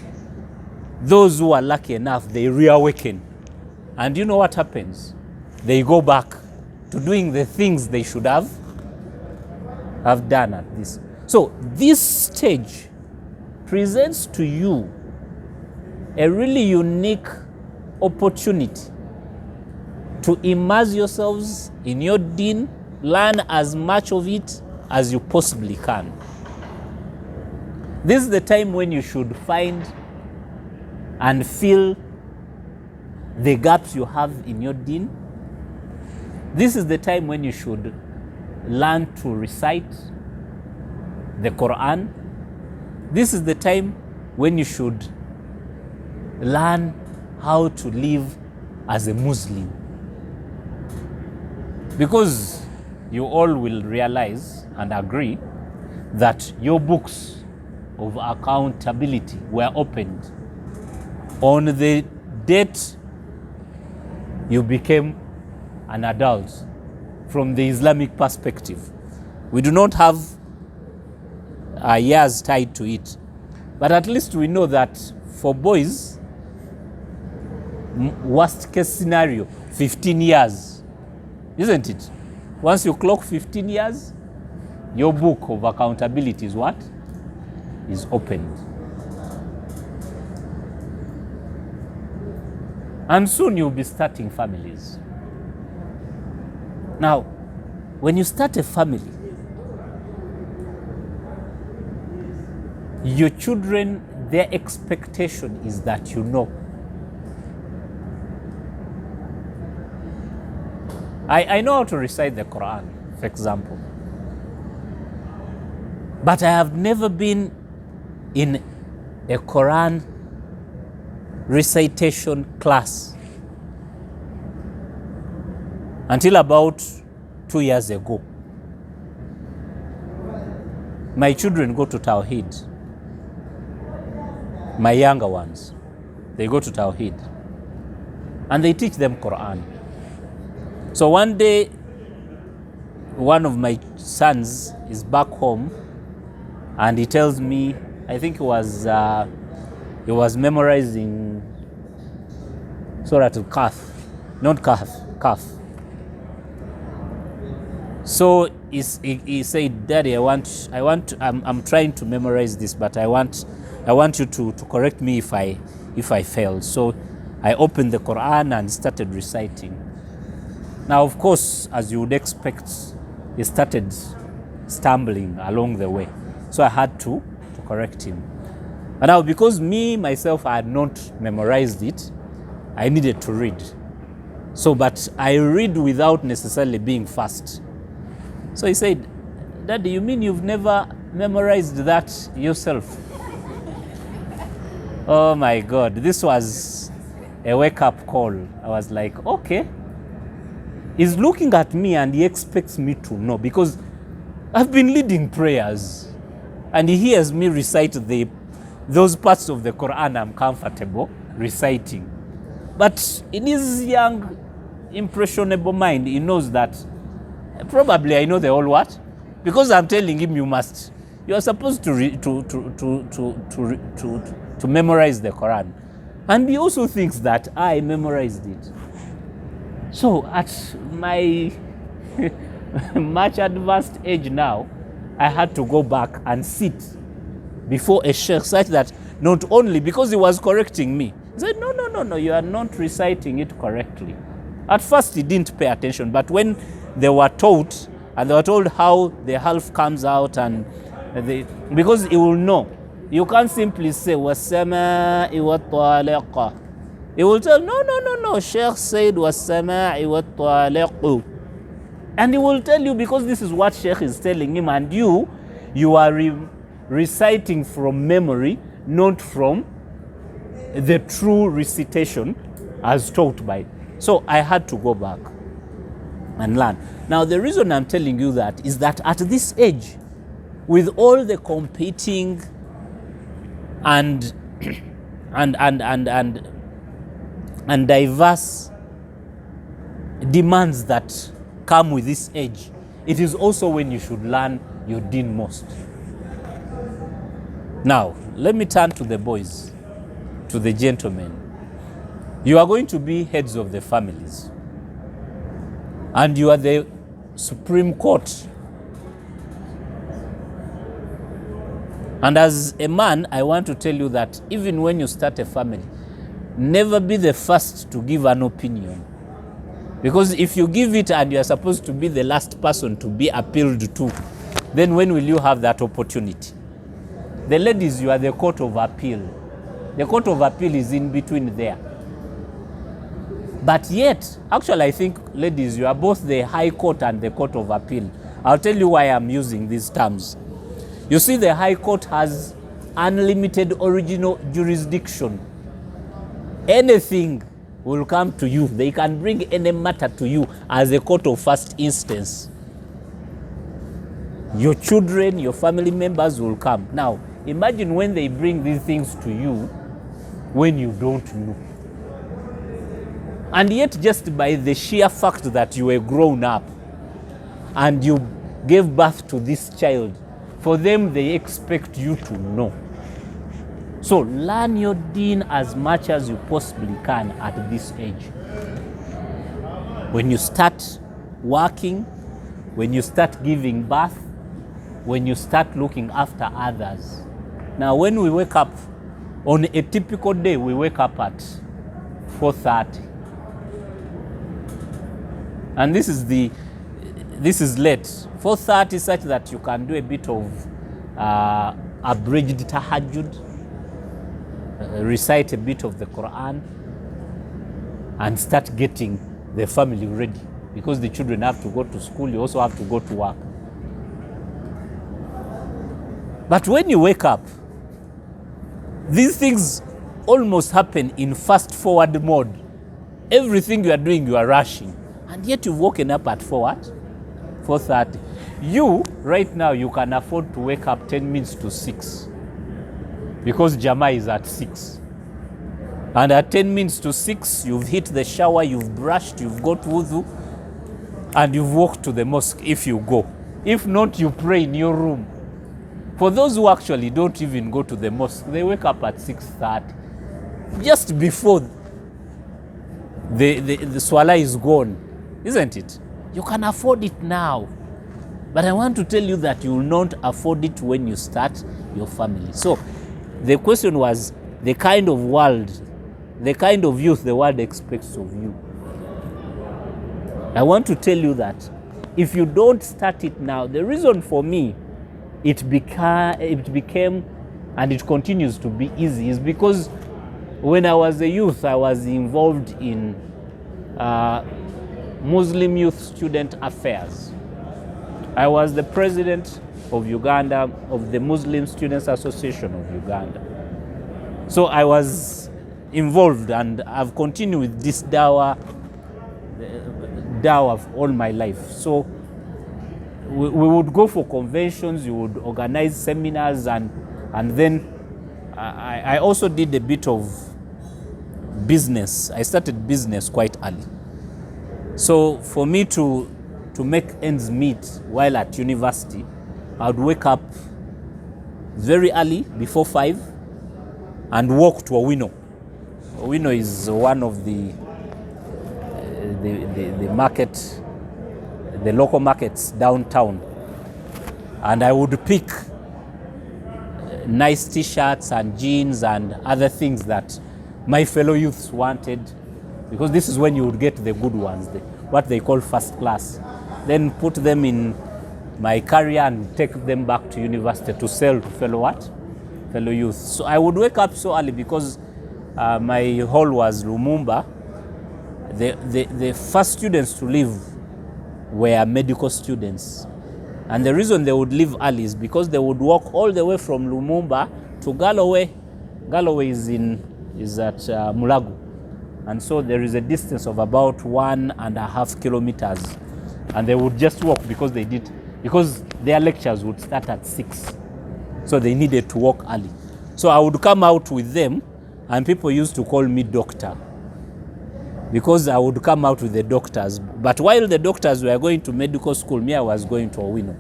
Those who are lucky enough, they reawaken. And you know what happens? They go back to doing the things they should have done at this. So this stage presents to you a really unique opportunity to immerse yourselves in your deen, learn as much of it as you possibly can. This is the time when you should find and fill the gaps you have in your deen. This is the time when you should learn to recite the Quran. This is the time when you should learn how to live as a Muslim. Because you all will realize and agree that your books of accountability were opened on the date you became an adult from the Islamic perspective. We do not have years tied to it. But at least we know that for boys, worst case scenario, 15 years, isn't it? Once you clock 15 years, your book of accountability is what? Is opened. And soon you'll be starting families. Now, when you start a family, your children, their expectation is that you know. I know how to recite the Quran, for example. But I have never been in a Quran recitation class until about 2 years ago. My children go to Tawheed. My younger ones, they go to Tawheed. And they teach them Quran. So one day, one of my sons is back home and he tells me, I think he was memorizing Surah Al-Kahf, not Kahf. So he said, Daddy, I'm trying to memorize this, but I want you to correct me if I fail. So I opened the Quran and started reciting. Now, of course, as you would expect, he started stumbling along the way. So I had to correct him. And now, because myself, I had not memorized it, I needed to read. So, but I read without necessarily being fast. So he said, Daddy, you mean you've never memorized that yourself? Oh my God, this was a wake-up call. I was like, okay. He's looking at me and he expects me to know, because I've been leading prayers and he hears me recite those parts of the Quran I'm comfortable reciting. But in his young, impressionable mind, he knows that probably I know the whole what? Because I'm telling him you are supposed to memorize the Quran. And he also thinks that I memorized it. So at my much advanced age now, I had to go back and sit before a sheikh, such that not only, because he was correcting me, he said, no, you are not reciting it correctly. At first he didn't pay attention, but when they were taught, and they were told how the half comes out, and because he will know. You can't simply say, وَالسَّمَاءِ وَالطَّالِقَ. He will tell, no, Sheikh said, وَالسَّمَاءِ وَالطَّالِقُ. And he will tell you, because this is what Sheikh is telling him, and you are reciting from memory, not from the true recitation as taught by. So I had to go back and learn. Now, the reason I'm telling you that is that at this age, with all the competing and diverse demands that come with this age, it is also when you should learn your deen most. Now, let me turn to the boys, to the gentlemen. You are going to be heads of the families, and you are the Supreme Court. And as a man, I want to tell you that even when you start a family, never be the first to give an opinion. Because if you give it and you are supposed to be the last person to be appealed to, then when will you have that opportunity? The ladies, you are the court of appeal. The court of appeal is in between there. But yet, actually, I think, ladies, you are both the High Court and the Court of Appeal. I'll tell you why I'm using these terms. You see, the High Court has unlimited original jurisdiction. Anything will come to you. They can bring any matter to you as a court of first instance. Your children, your family members will come. Now, imagine when they bring these things to you when you don't know. And yet, just by the sheer fact that you were grown up and you gave birth to this child, for them, they expect you to know. So learn your deen as much as you possibly can at this age. When you start working, when you start giving birth, when you start looking after others. Now, when we wake up, on a typical day, we wake up at 4:30. And this is late. 4:30 such that you can do a bit of abridged tahajjud, recite a bit of the Quran, and start getting the family ready. Because the children have to go to school, you also have to go to work. But when you wake up, these things almost happen in fast-forward mode. Everything you are doing, you are rushing. And yet you've woken up at 4:30. You, right now, you can afford to wake up 10 minutes to 6. Because Jama is at 6. And at 10 minutes to 6, you've hit the shower, you've brushed, you've got wudu, and you've walked to the mosque if you go. If not, you pray in your room. For those who actually don't even go to the mosque, they wake up at 6:30. Just before the swala is gone, isn't it? You can afford it now. But I want to tell you that you will not afford it when you start your family. So the question was the kind of world, the kind of youth the world expects of you. I want to tell you that if you don't start it now, the reason for me it became and it continues to be easy is because when I was a youth, I was involved in Muslim Youth Student Affairs. I was the president of Uganda, of the Muslim Students Association of Uganda. So I was involved, and I've continued with this dawah all my life. So we would go for conventions, you would organize seminars, and then I also did a bit of business. I started business quite early. So for me to make ends meet while at university, I would wake up very early, before 5, and walk to Owino. Owino is one of the market, the local markets downtown. And I would pick nice t-shirts and jeans and other things that my fellow youths wanted, because this is when you would get the good ones, what they call first class. Then put them in my carrier and take them back to university to sell to fellow youth. So I would wake up so early because my hall was Lumumba. The first students to leave were medical students. And the reason they would leave early is because they would walk all the way from Lumumba to Galloway. Galloway is at Mulago. And so there is a distance of about 1.5 kilometers. And they would just walk because their lectures would start at 6. So they needed to walk early. So I would come out with them, and people used to call me doctor, because I would come out with the doctors. But while the doctors were going to medical school, me, I was going to Owino.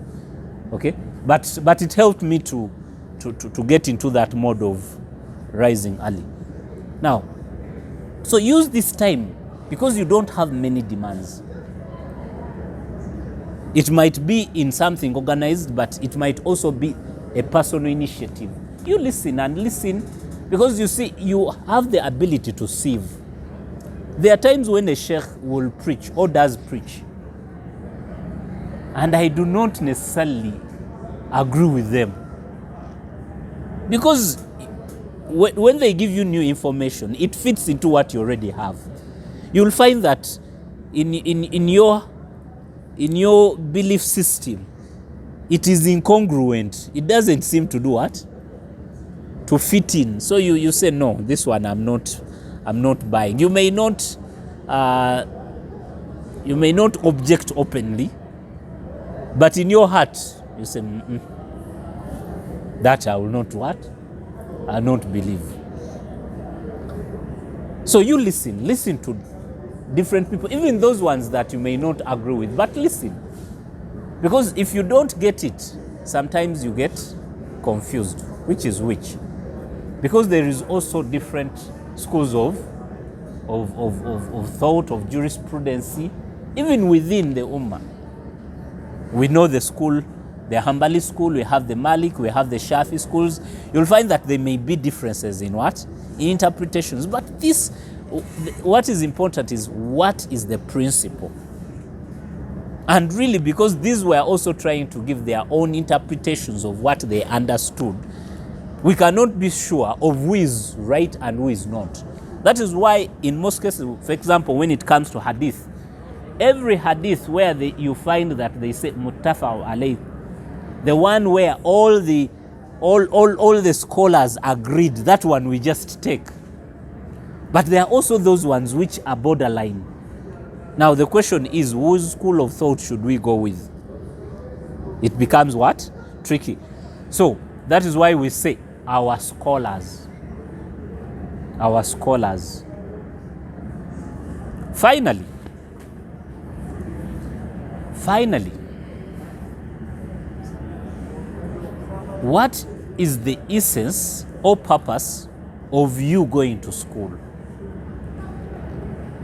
Okay? But it helped me to get into that mode of rising early. Now, so use this time, because you don't have many demands. It might be in something organized, but it might also be a personal initiative. You listen and listen, because you see, you have the ability to sieve. There are times when a sheikh will preach or does preach, and I do not necessarily agree with them. Because when they give you new information, it fits into what you already have. You'll find that in your belief system, it is incongruent. It doesn't seem to do what? To fit in. So you say, no, this one I'm not buying. You may not object openly, but in your heart you say, that I will not what? I will not believe. So you listen to different people, even those ones that you may not agree with, but listen. Because if you don't get it, sometimes you get confused, which is which. because there is also different schools of thought, of jurisprudence, even within the Ummah. We know the school, the Hanbali school, we have the Malik, we have the Shafi schools. You'll find that there may be differences in what? In interpretations. But this, what is important is what is the principle? And really, because these were also trying to give their own interpretations of what they understood, we cannot be sure of who is right and who is not. That is why in most cases, for example, when it comes to hadith, every hadith where you find that they say muttafaq alayh, the one where all the scholars agreed, that one we just take. But there are also those ones which are borderline. Now the question is, whose school of thought should we go with? It becomes what? Tricky. So that is why we say our scholars. Our scholars. Finally, what is the essence or purpose of you going to school?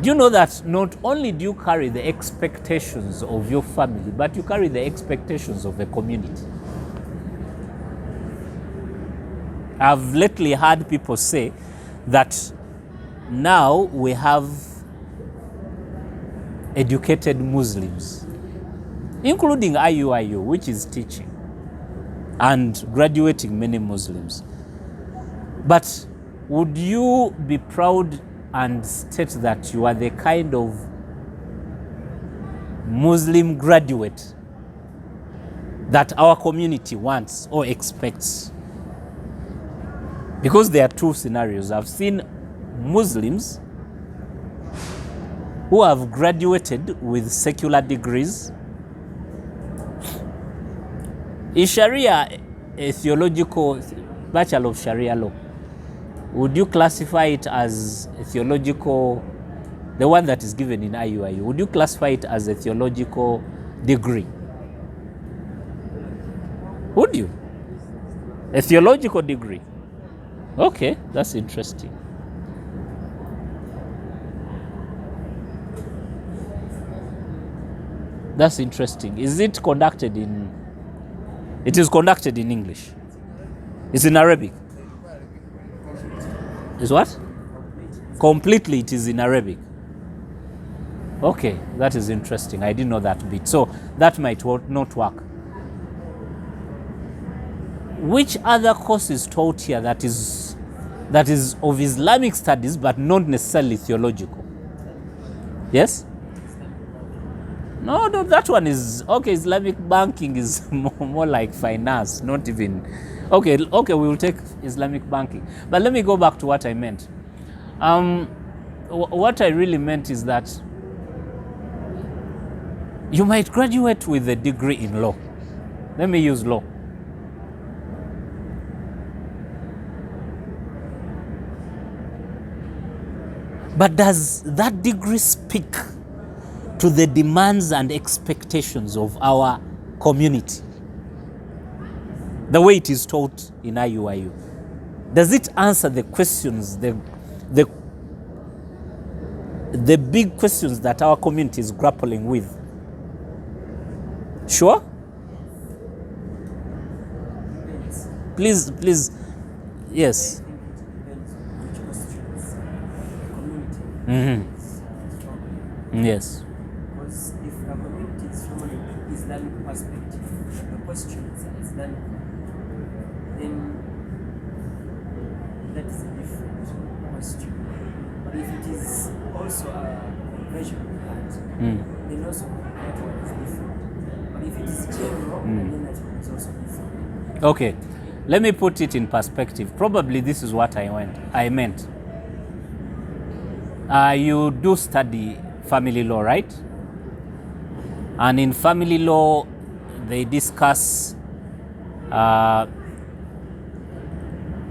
Do you know that not only do you carry the expectations of your family, but you carry the expectations of the community? I've lately heard people say that now we have educated Muslims, including IUIU, which is teaching and graduating many Muslims. But would you be proud and state that you are the kind of Muslim graduate that our community wants or expects? Because there are two scenarios. I've seen Muslims who have graduated with secular degrees. In Sharia, a theological Bachelor of Sharia law, would you classify it as a theological, the one that is given in IUIU, would you classify it as a theological degree? Would you? A theological degree? Okay, that's interesting. That's interesting. Is it conducted in... It is conducted in English. It's in Arabic. Is what? Completely it is in Arabic. Okay, that is interesting. I didn't know that bit. So that might not work. Which other course is taught here that is of Islamic studies but not necessarily theological? Yes? No, that one is okay. Islamic banking is more like finance, not even. Okay, we will take Islamic banking. But let me go back to what I meant. What I really meant is that you might graduate with a degree in law. Let me use law. But does that degree speak to the demands and expectations of our community, the way it is taught in IUIU? Does it answer the questions, the big questions that our community is grappling with? Sure? Please, yes. Mm-hmm. Yes. Because if a community is from an Islamic perspective, the questions are Islamic, then that is a different question. But if it is also a conversion of heart, then also that one is different. But if it is general, then that one is also different. Okay, let me put it in perspective. Probably this is what I meant. You do study family law, right? And in family law, they discuss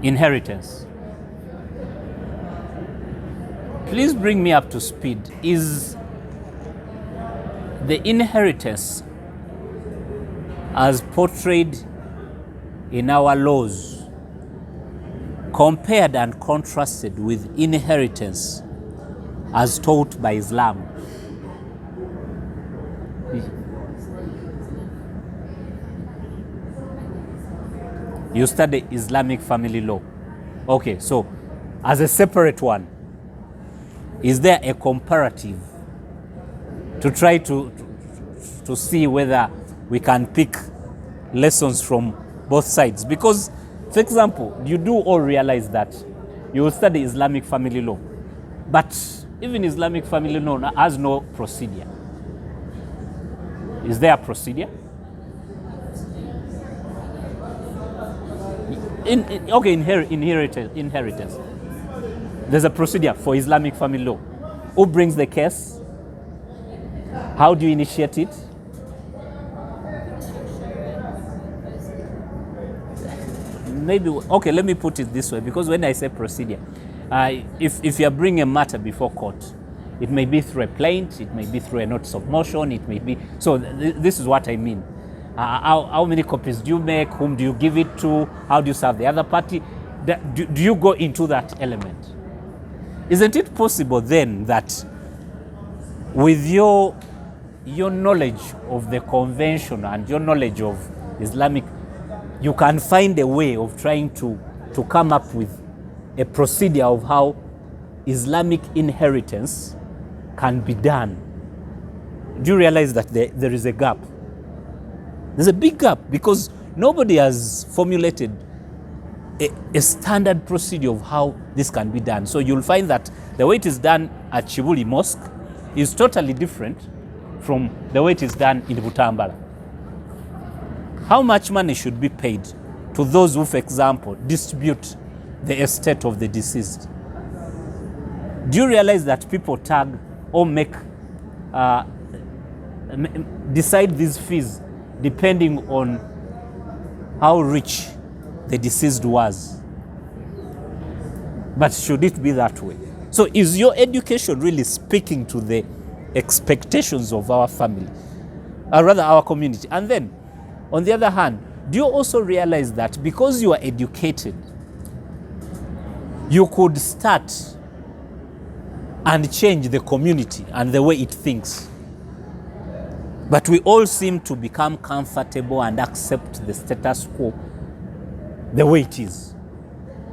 inheritance. Please bring me up to speed. Is the inheritance as portrayed in our laws compared and contrasted with inheritance as taught by Islam. You study Islamic family law. Okay, so as a separate one, is there a comparative to try to see whether we can pick lessons from both sides? Because, for example, you do all realize that you will study Islamic family law, but even Islamic family law has no procedure. Is there a procedure? Okay, inheritance. There's a procedure for Islamic family law. Who brings the case? How do you initiate it? Maybe, okay, let me put it this way, because when I say procedure, if you bring a matter before court, it may be through a plaint, it may be through a notice of motion, it may be, so this is what I mean. How many copies do you make? Whom do you give it to? How do you serve the other party? Do you go into that element? Isn't it possible then that with your knowledge of the convention and your knowledge of Islamic, you can find a way of trying to come up with a procedure of how Islamic inheritance can be done? Do you realize that there is a gap? There's a big gap because nobody has formulated a standard procedure of how this can be done. So you'll find that the way it is done at Chibuli Mosque is totally different from the way it is done in Butambala. How much money should be paid to those who, for example, distribute the estate of the deceased? Do you realize that people tag or decide these fees depending on how rich the deceased was? But should it be that way? So is your education really speaking to the expectations of our family, or rather our community? And then, on the other hand, do you also realize that because you are educated, you could start and change the community and the way it thinks? But we all seem to become comfortable and accept the status quo the way it is.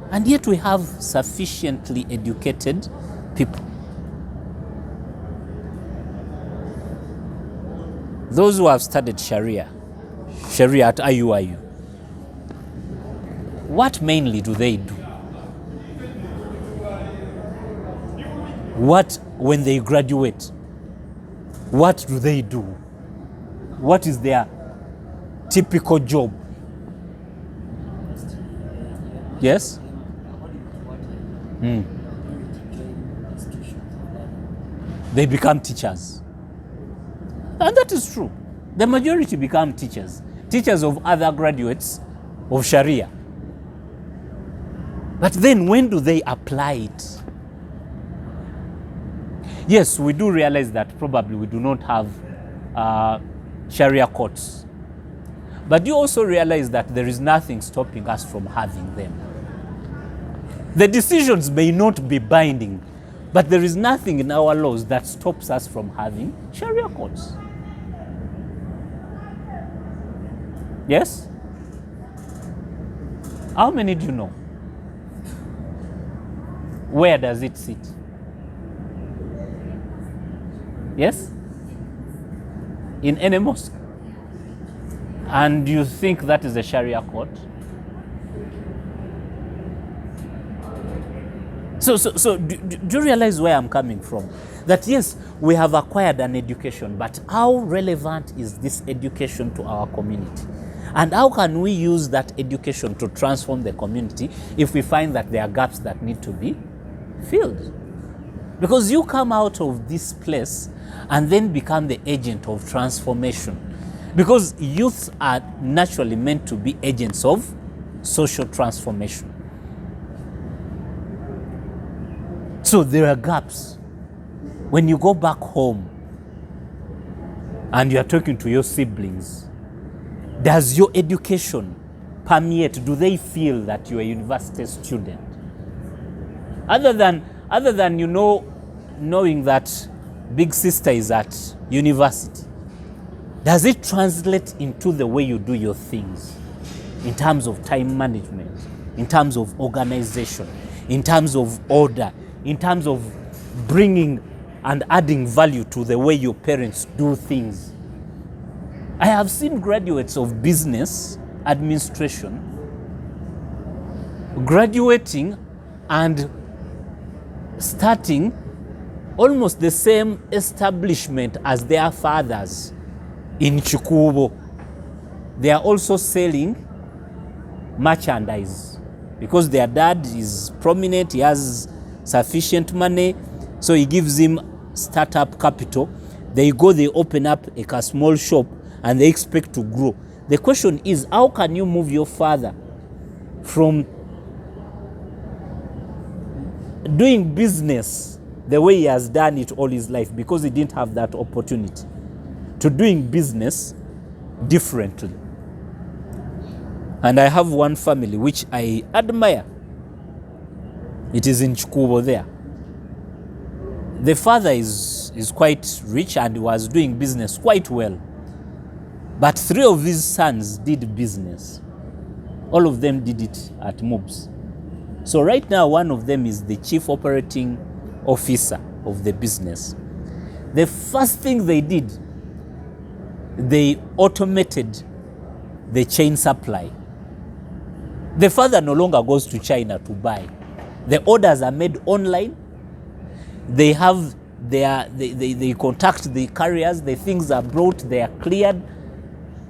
And yet we have sufficiently educated people. Those who have studied Sharia at IUIU, what mainly do they do? When they graduate, what do they do? What is their typical job? Yes? They become teachers. And that is true. The majority become teachers of other graduates of Sharia. But then when do they apply it? Yes, we do realize that probably we do not have Sharia courts. But you also realize that there is nothing stopping us from having them. The decisions may not be binding, but there is nothing in our laws that stops us from having Sharia courts. Yes? How many do you know? Where does it sit? Yes? In any mosque. And do you think that is a Sharia court? So do you realize where I'm coming from? That yes, we have acquired an education, but how relevant is this education to our community? And how can we use that education to transform the community if we find that there are gaps that need to be filled? Because you come out of this place and then become the agent of transformation. Because youths are naturally meant to be agents of social transformation. So there are gaps. When you go back home and you are talking to your siblings, does your education permeate? Do they feel that you are a university student? Other than knowing that big sister is at university, does it translate into the way you do your things in terms of time management, in terms of organization, in terms of order, in terms of bringing and adding value to the way your parents do things? I have seen graduates of business administration graduating and starting almost the same establishment as their fathers in Chikubo. They are also selling merchandise because their dad is prominent, he has sufficient money, so he gives him startup capital. They go, they open up a small shop and they expect to grow. The question is, how can you move your father from doing business the way he has done it all his life, because he didn't have that opportunity, to doing business differently? And I have one family which I admire. It is in Chikubo there. The father is quite rich and was doing business quite well. But 3 of his sons did business. All of them did it at MOBS. So right now, one of them is the chief operating officer of the business. The first thing they did, they automated the chain supply. The father no longer goes to China to buy. The orders are made online. They have they contact the carriers, the things are brought, they are cleared.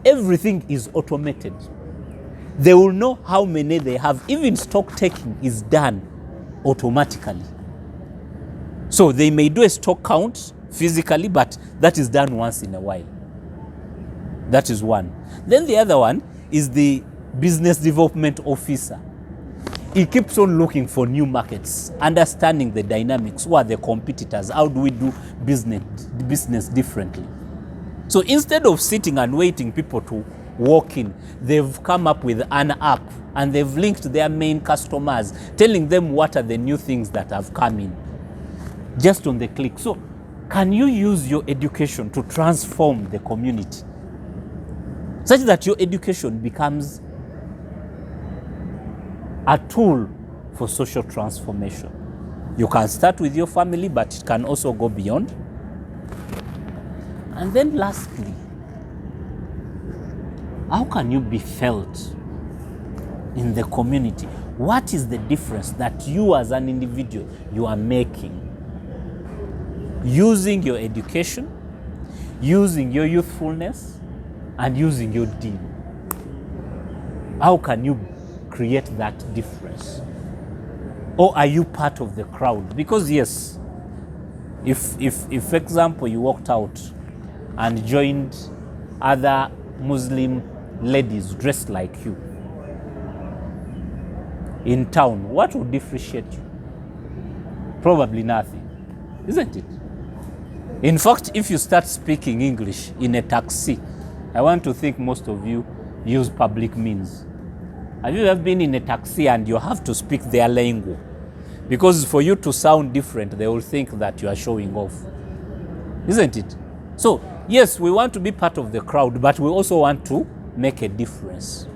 Everything is automated. They will know how many they have. Even stock taking is done automatically. So they may do a stock count physically, but that is done once in a while. That is one. Then the other one is the business development officer. He keeps on looking for new markets, understanding the dynamics. Who are the competitors? How do we do business differently? So instead of sitting and waiting people to walk in, they've come up with an app and they've linked their main customers, telling them what are the new things that have come in, just on the click. So can you use your education to transform the community such that your education becomes a tool for social transformation? You can start with your family, but it can also go beyond. And then lastly, how can you be felt in the community? What is the difference that you as an individual, you are making? Using your education, using your youthfulness, and using your deen. How can you create that difference? Or are you part of the crowd? Because yes, if for example you walked out and joined other Muslim ladies dressed like you in town, what would differentiate you? Probably nothing, isn't it? In fact, if you start speaking English in a taxi, I want to think most of you use public means. Have you ever been in a taxi and you have to speak their language? Because for you to sound different, they will think that you are showing off, isn't it? So yes, we want to be part of the crowd, but we also want to make a difference.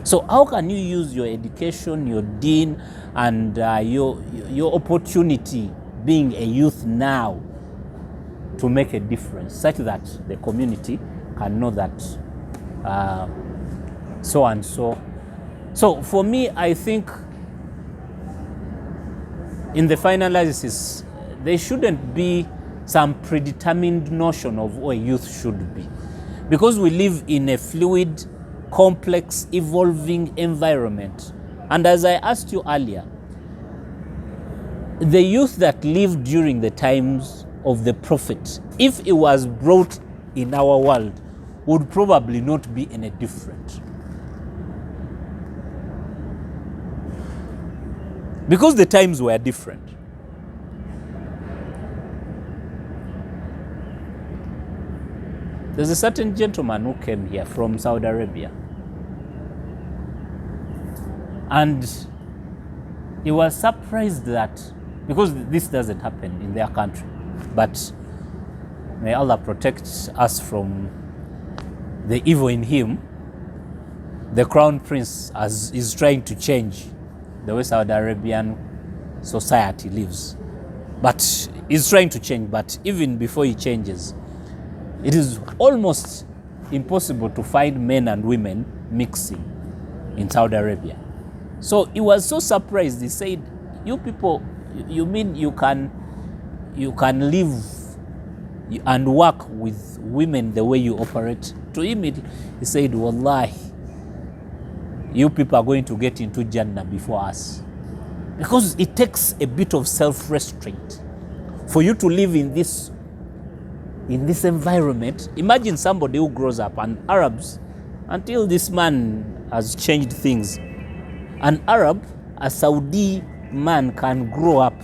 So how can you use your education, your deen, and your opportunity being a youth now to make a difference, such that the community can know that so and so. So for me, I think in the final analysis, there shouldn't be some predetermined notion of what a youth should be, because we live in a fluid, complex, evolving environment. And as I asked you earlier, the youth that lived during the times of the Prophet, if it was brought in our world, would probably not be any different. Because the times were different. There's a certain gentleman who came here from Saudi Arabia. And he was surprised that, because this doesn't happen in their country, but may Allah protect us from the evil in him. The crown prince is trying to change the way Saudi Arabian society lives. But he's trying to change, but even before he changes, it is almost impossible to find men and women mixing in Saudi Arabia. So he was so surprised. He said, you people, you mean you can live and work with women the way you operate? To him, he said, Wallahi, you people are going to get into Jannah before us. Because it takes a bit of self-restraint for you to live in this environment. Imagine somebody who grows up, and Arabs, until this man has changed things, an Arab, a Saudi man, can grow up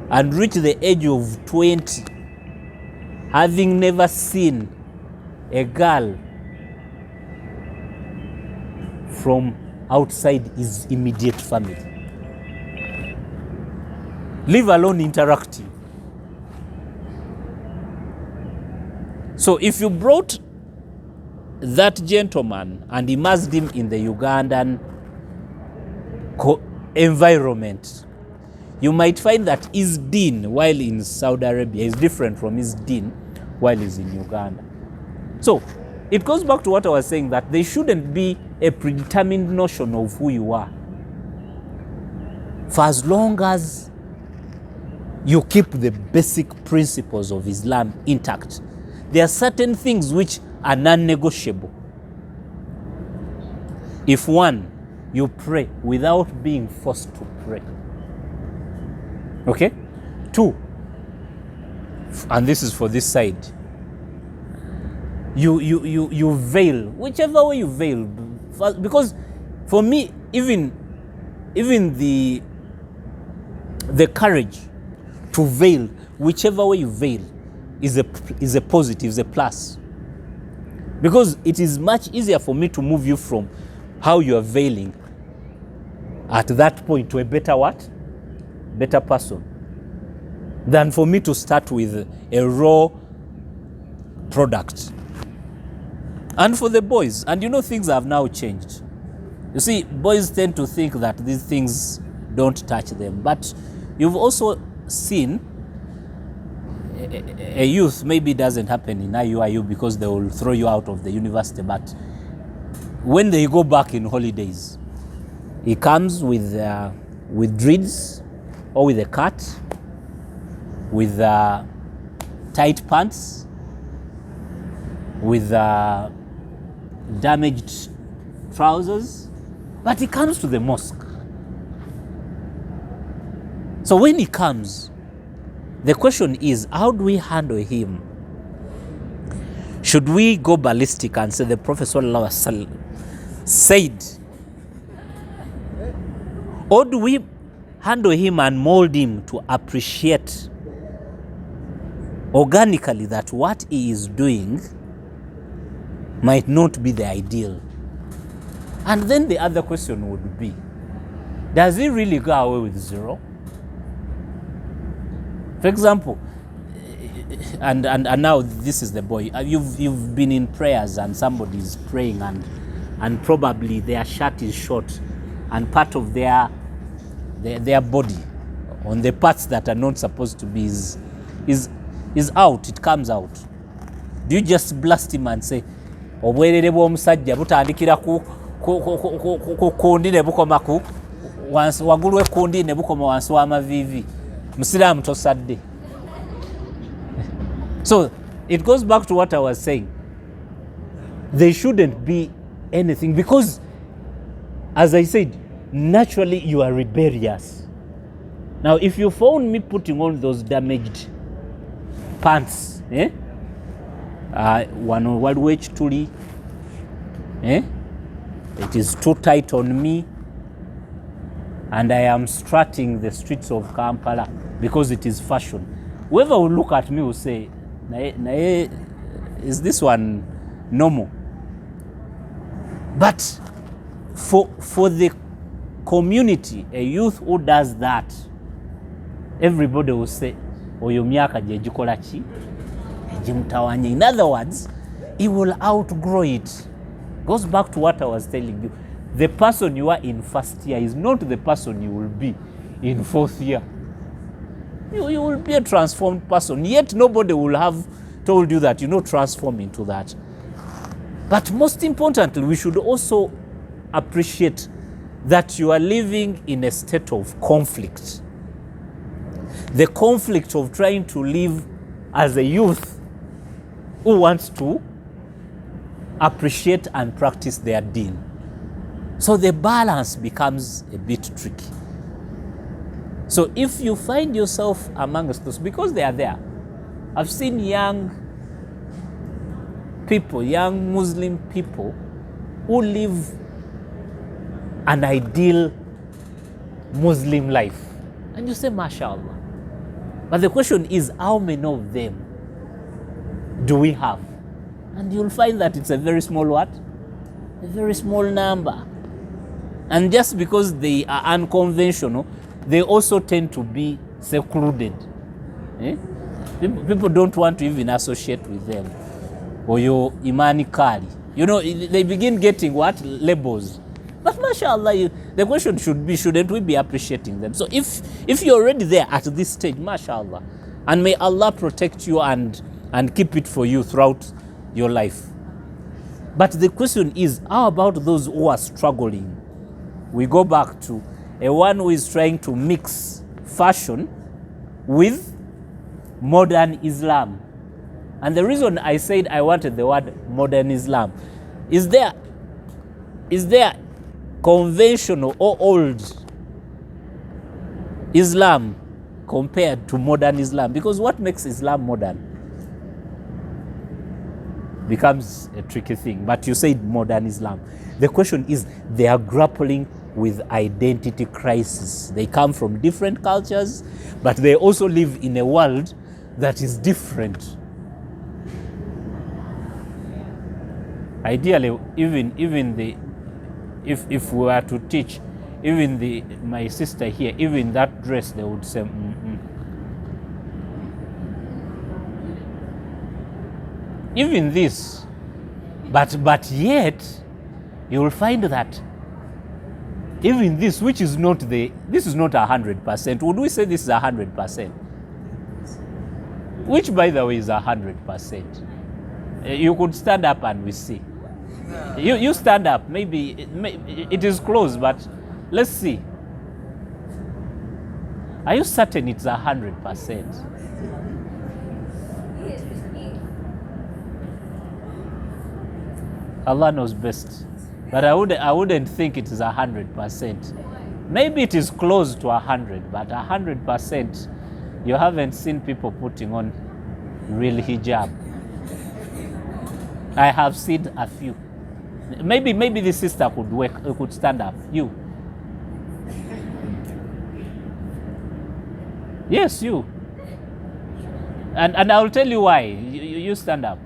and reach the age of 20, having never seen a girl from outside his immediate family, leave alone interacting. So if you brought that gentleman and immersed him in the Ugandan environment, you might find that his deen while in Saudi Arabia is different from his deen while he's in Uganda. So it goes back to what I was saying, that there shouldn't be a predetermined notion of who you are. For as long as you keep the basic principles of Islam intact, there are certain things which are non-negotiable. If one, you pray without being forced to pray. Okay? Two, and this is for this side, you veil, whichever way you veil. Because for me, even the courage to veil, whichever way you veil, is a positive, is a plus. Because it is much easier for me to move you from how you are veiling at that point to a better what? Better person. Than for me to start with a raw product. And for the boys, and you know, things have now changed. You see, boys tend to think that these things don't touch them. But you've also seen a youth, maybe it doesn't happen in IUIU because they will throw you out of the university, but when they go back in holidays, he comes with dreads or with a cut, with tight pants, with damaged trousers, but he comes to the mosque. So when he comes, the question is, how do we handle him? Should we go ballistic and say the Prophet ﷺ said, or do we handle him and mold him to appreciate organically that what he is doing might not be the ideal? And then the other question would be, does he really go away with zero? For example, and now this is the boy. You've been in prayers and somebody is praying and probably their shirt is short and part of their body on the parts that are not supposed to be is out. It comes out. Do you just blast him and say, obwerere bw'omusajja butandikira ku kundi ne bukoma ku wagulu w'ekundi ne bukoma wansi w'amavivi, Musiraamu tosadde? So it goes back to what I was saying. There shouldn't be anything, because as I said, naturally you are rebellious. Now if you found me putting on those damaged pants, one wedge tuli, it is too tight on me, and I am strutting the streets of Kampala because it is fashion, whoever will look at me will say, is this one normal? But for the community, a youth who does that, everybody will say, oyo myaka gye gikola ki? Gimutawanya. In other words, he will outgrow it. Goes back to what I was telling you. The person you are in first year is not the person you will be in fourth year. You will be a transformed person. Yet nobody will have told you that, transform into that. But most importantly, we should also appreciate that you are living in a state of conflict. The conflict of trying to live as a youth who wants to appreciate and practice their deen. So the balance becomes a bit tricky. So if you find yourself amongst those, because they are there, I've seen young people, young Muslim people who live an ideal Muslim life. And you say, mashallah. But the question is, how many of them do we have? And you'll find that it's a very small what? A very small number. And just because they are unconventional, they also tend to be secluded. People don't want to even associate with them. Or your imani kali. They begin getting what? Labels. But mashallah, the question should be, shouldn't we be appreciating them? So if you're already there at this stage, mashallah, and may Allah protect you and keep it for you throughout your life. But the question is, how about those who are struggling? We go back to a one who is trying to mix fashion with modern Islam. And the reason I said I wanted the word modern Islam is there conventional or old Islam compared to modern Islam? Because what makes Islam modern becomes a tricky thing. But you said modern Islam. The question is, they are grappling with identity crisis. They come from different cultures, but they also live in a world that is different. Ideally, if we were to teach, my sister here, even that dress, they would say, even this, but yet you will find that even this, which is not this is not 100%. Would we say this is 100%? Which, by the way, is 100%. You could stand up and we see. You stand up. Maybe it is close, but let's see. Are you certain it's 100%? Allah knows best, but I wouldn't think it is 100%. Maybe it is close to 100, but 100%, you haven't seen people putting on real hijab. I have seen a few. Maybe the sister could stand up. You. Yes, you. And I'll tell you why. You stand up.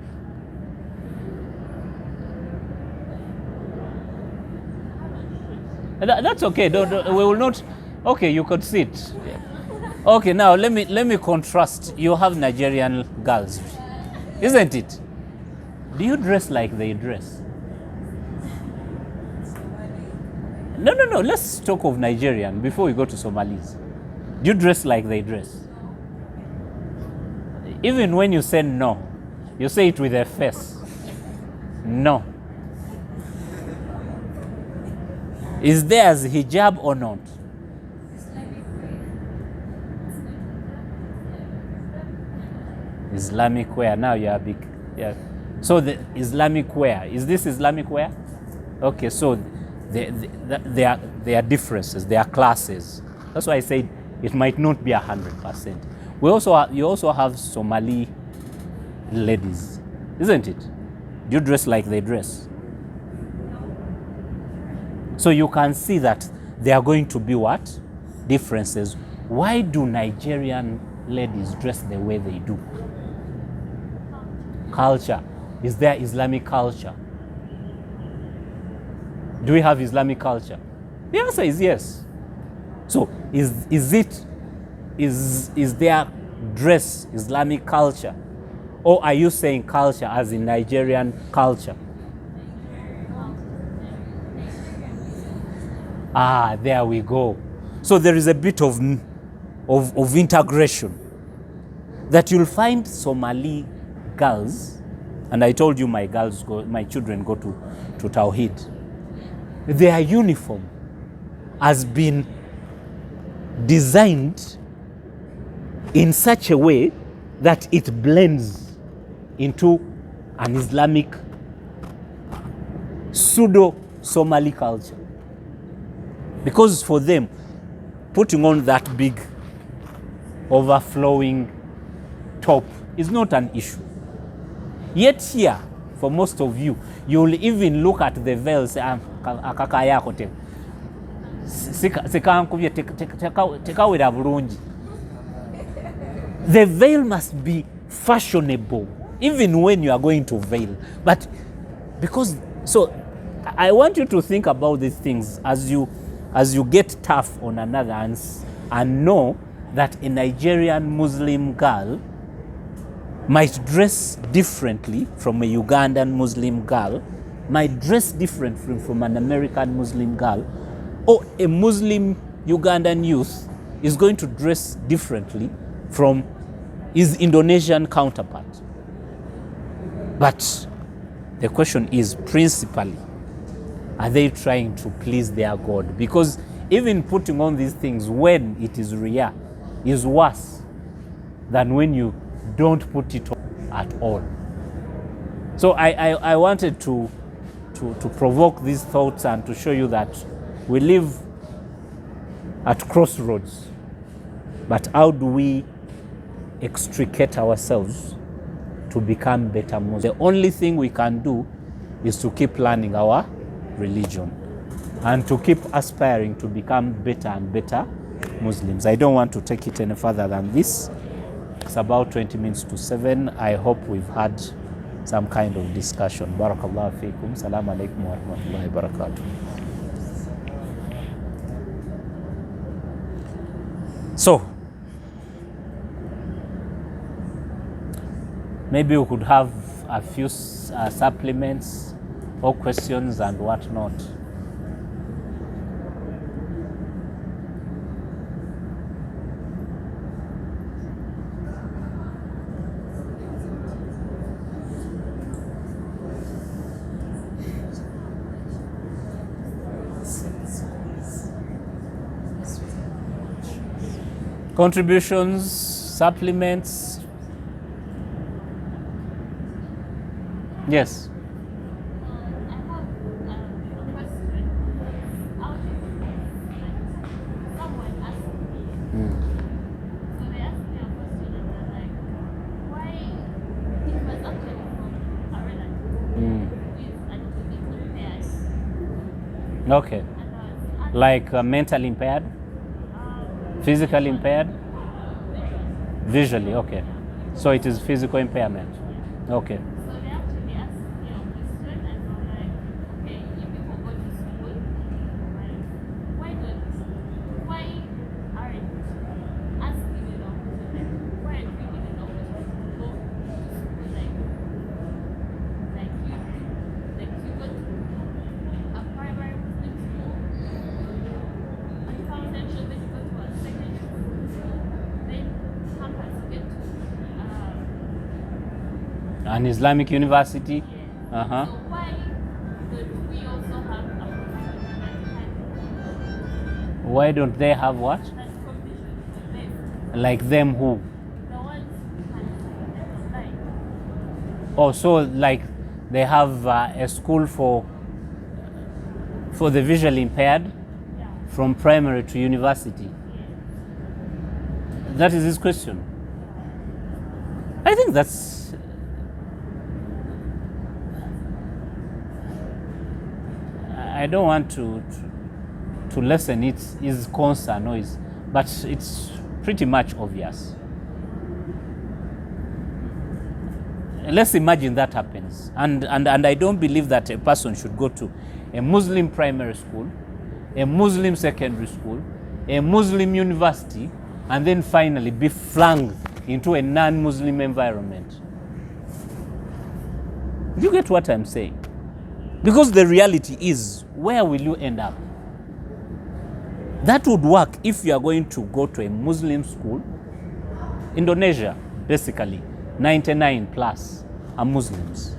That's okay. We will not. Okay, you could sit. Okay, now let me contrast. You have Nigerian girls, isn't it? Do you dress like they dress? No. Let's talk of Nigerian before we go to Somalis. Do you dress like they dress? Even when you say no, you say it with a face. No. Is theirs hijab or not? Islamic wear. Now you are big. Yeah. So the Islamic wear, is this Islamic wear? Okay, so there are differences, there are classes. That's why I said it might not be 100%. You also have Somali ladies, isn't it? Do you dress like they dress? So you can see that there are going to be what? Differences. Why do Nigerian ladies dress the way they do? Culture. Is there Islamic culture? Do we have Islamic culture? The answer is yes. So is their dress Islamic culture? Or are you saying culture as in Nigerian culture? Ah, there we go. So there is a bit of integration that you'll find Somali girls, and I told you my children go to Tawhid. Their uniform has been designed in such a way that it blends into an Islamic pseudo-Somali culture. Because for them, putting on that big overflowing top is not an issue. Yet here, for most of you, you'll even look at the veil and say, akaka yako te. Tekawira bulungi. The veil must be fashionable, even when you are going to veil. But because, so I want you to think about these things as you get tough on another and know that a Nigerian Muslim girl might dress differently from a Ugandan Muslim girl, might dress different from an American Muslim girl, or a Muslim Ugandan youth is going to dress differently from his Indonesian counterpart. But the question is, principally, are they trying to please their God? Because even putting on these things when it is riyah is worse than when you don't put it on at all. So I wanted to provoke these thoughts and to show you that we live at crossroads. But how do we extricate ourselves to become better Muslims? The only thing we can do is to keep learning our religion and to keep aspiring to become better and better Muslims. I don't want to take it any further than this. It's about 20 minutes to 7. I hope we've had some kind of discussion. Barakallahu feekum. Assalamu alaikum wa rahmatullahi wa barakatuh. So, maybe we could have a few supplements or questions and whatnot. Contributions, supplements. Yes. Okay. Like mentally impaired? Physically impaired? Visually, okay. So it is physical impairment. Okay. So they actually asked me a question and I'm like, okay, if people go to school, like, why aren't asking enough children, why aren't we giving enough children to go to school like you go to a primary Muslim school, and foundation, then you go to a secondary school, then campus you get to An Islamic university? yeah. Uh-huh. So why don't we also have a provision Why don't they have what? that provision for them? Like them who? The ones who can online. Oh, so like they have a school for the visually impaired Yeah. from primary to university. That is his question. I think that's... I don't want to lessen his concern or his, but it's pretty much obvious. Let's imagine that happens. And I don't believe that a person should go to a Muslim primary school, a Muslim secondary school, a Muslim university, and then finally be flung into a non-Muslim environment. You get what I'm saying? Because the reality is, where will you end up? That would work if you are going to go to a Muslim school. Indonesia, basically, 99 plus are Muslims.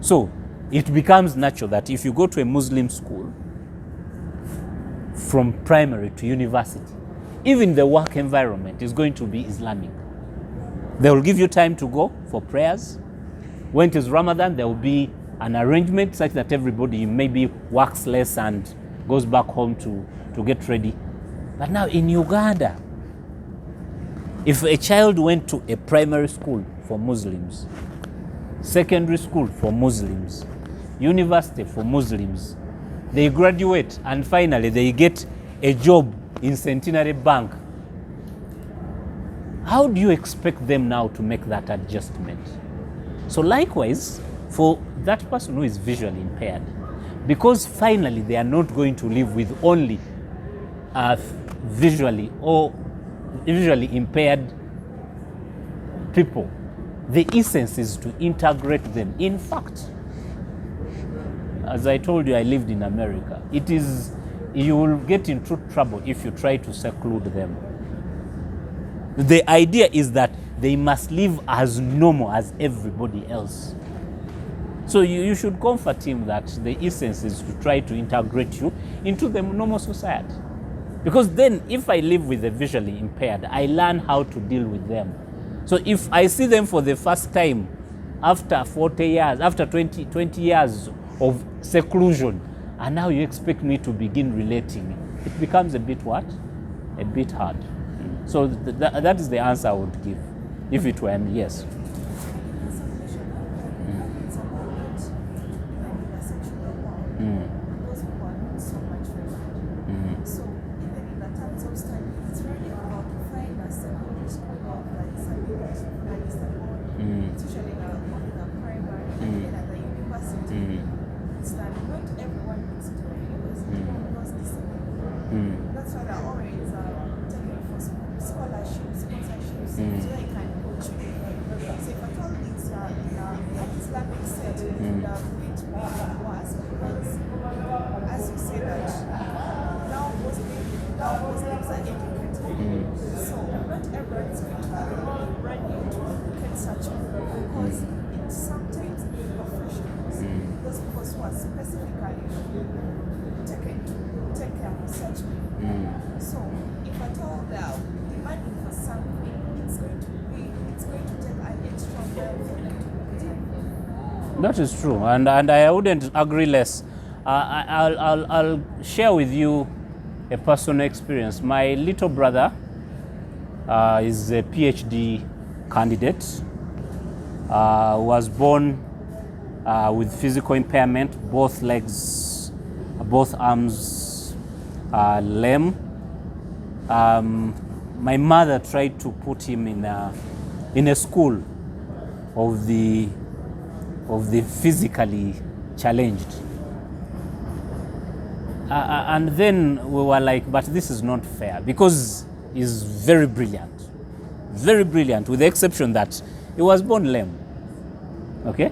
So it becomes natural that if you go to a Muslim school, from primary to university, even the work environment is going to be Islamic. They will give you time to go for prayers. When it is Ramadan, there will be an arrangement such that everybody maybe works less and goes back home to get ready. But now in Uganda, if a child went to a primary school for Muslims, secondary school for Muslims, university for Muslims, they graduate and finally they get a job in Centenary Bank, how do you expect them now to make that adjustment? So likewise, for that person who is visually impaired, because finally they are not going to live with only visually impaired people, the essence is to integrate them. In fact, as I told you, I lived in America. You will get into trouble if you try to seclude them. The idea is that they must live as normal as everybody else. So you should comfort him that the essence is to try to integrate you into the normal society. Because then if I live with the visually impaired, I learn how to deal with them. So if I see them for the first time after 40 years, after 20 years of seclusion, and now you expect me to begin relating, it becomes a bit what? A bit hard. So that is the answer I would give, if it were me, yes. That's why they're always taking for scholarships, sponsorships, so they can coach you. So if at all it's an Islamic setting, it would have been worse because, as you say that, now Muslims are educated. So not everyone is going to be ready to get such because it's sometimes professionals, those people who are specifically take care of such people. So if at all they are demanding for something, it's going to take an extra while for them to get it. That is true, and I wouldn't agree less. I'll share with you a personal experience. My little brother is a PhD candidate. Was born with physical impairment, both legs, both arms lame. My mother tried to put him in a school of the physically challenged. And then we were like, but this is not fair, because he's very brilliant, with the exception that he was born lame, okay?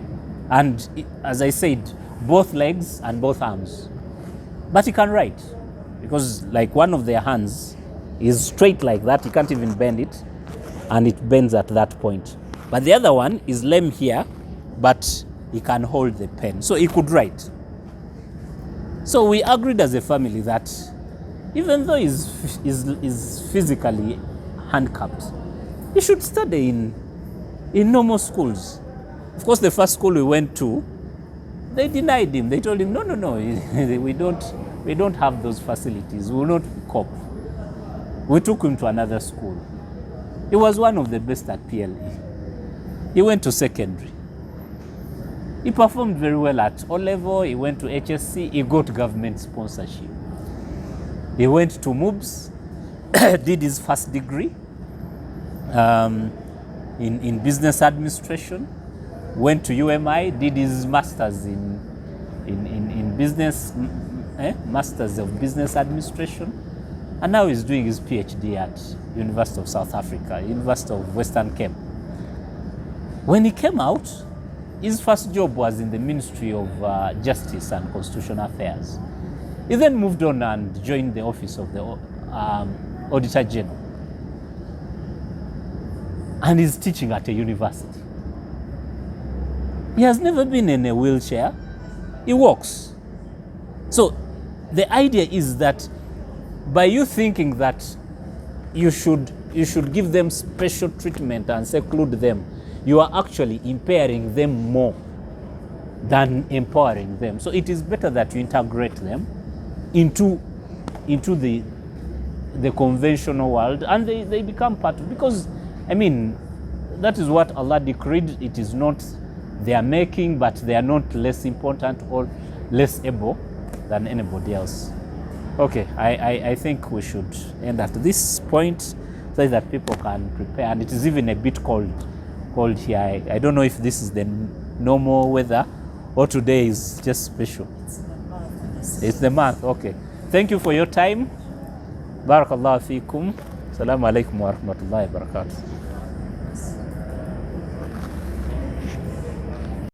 And as I said, both legs and both arms. But he can write, because like one of their hands is straight like that, he can't even bend it, and it bends at that point. But the other one is lame here, but he can hold the pen, so he could write. So we agreed as a family that even though he's physically handicapped, he should study in normal schools. Of course, the first school we went to, they denied him. They told him, no, we don't have those facilities. We will not cope. We took him to another school. He was one of the best at PLE. He went to secondary. He performed very well at O level. He went to HSC. He got government sponsorship. He went to MUBS, did his first degree in business administration. Went to UMI, did his master's in business Masters of Business Administration, and now he's doing his PhD at University of South Africa, University of Western Cape. When he came out, his first job was in the Ministry of Justice and Constitutional Affairs. He then moved on and joined the office of the Auditor General. And he's teaching at a university. He has never been in a wheelchair. He walks. So the idea is that by you thinking that you should give them special treatment and seclude them, you are actually impairing them more than empowering them. So it is better that you integrate them into the conventional world, and they become part of, because I mean, that is what Allah decreed. It is not their making, but they are not less important or less able than anybody else. Okay, I think we should end at this point so that people can prepare. And it is even a bit cold here. I don't know if this is the normal weather or today is just special. It's the month. Okay. Thank you for your time. Barakallahu feekum. Assalamu alaikum wa rahmatullahi wa barakatuh.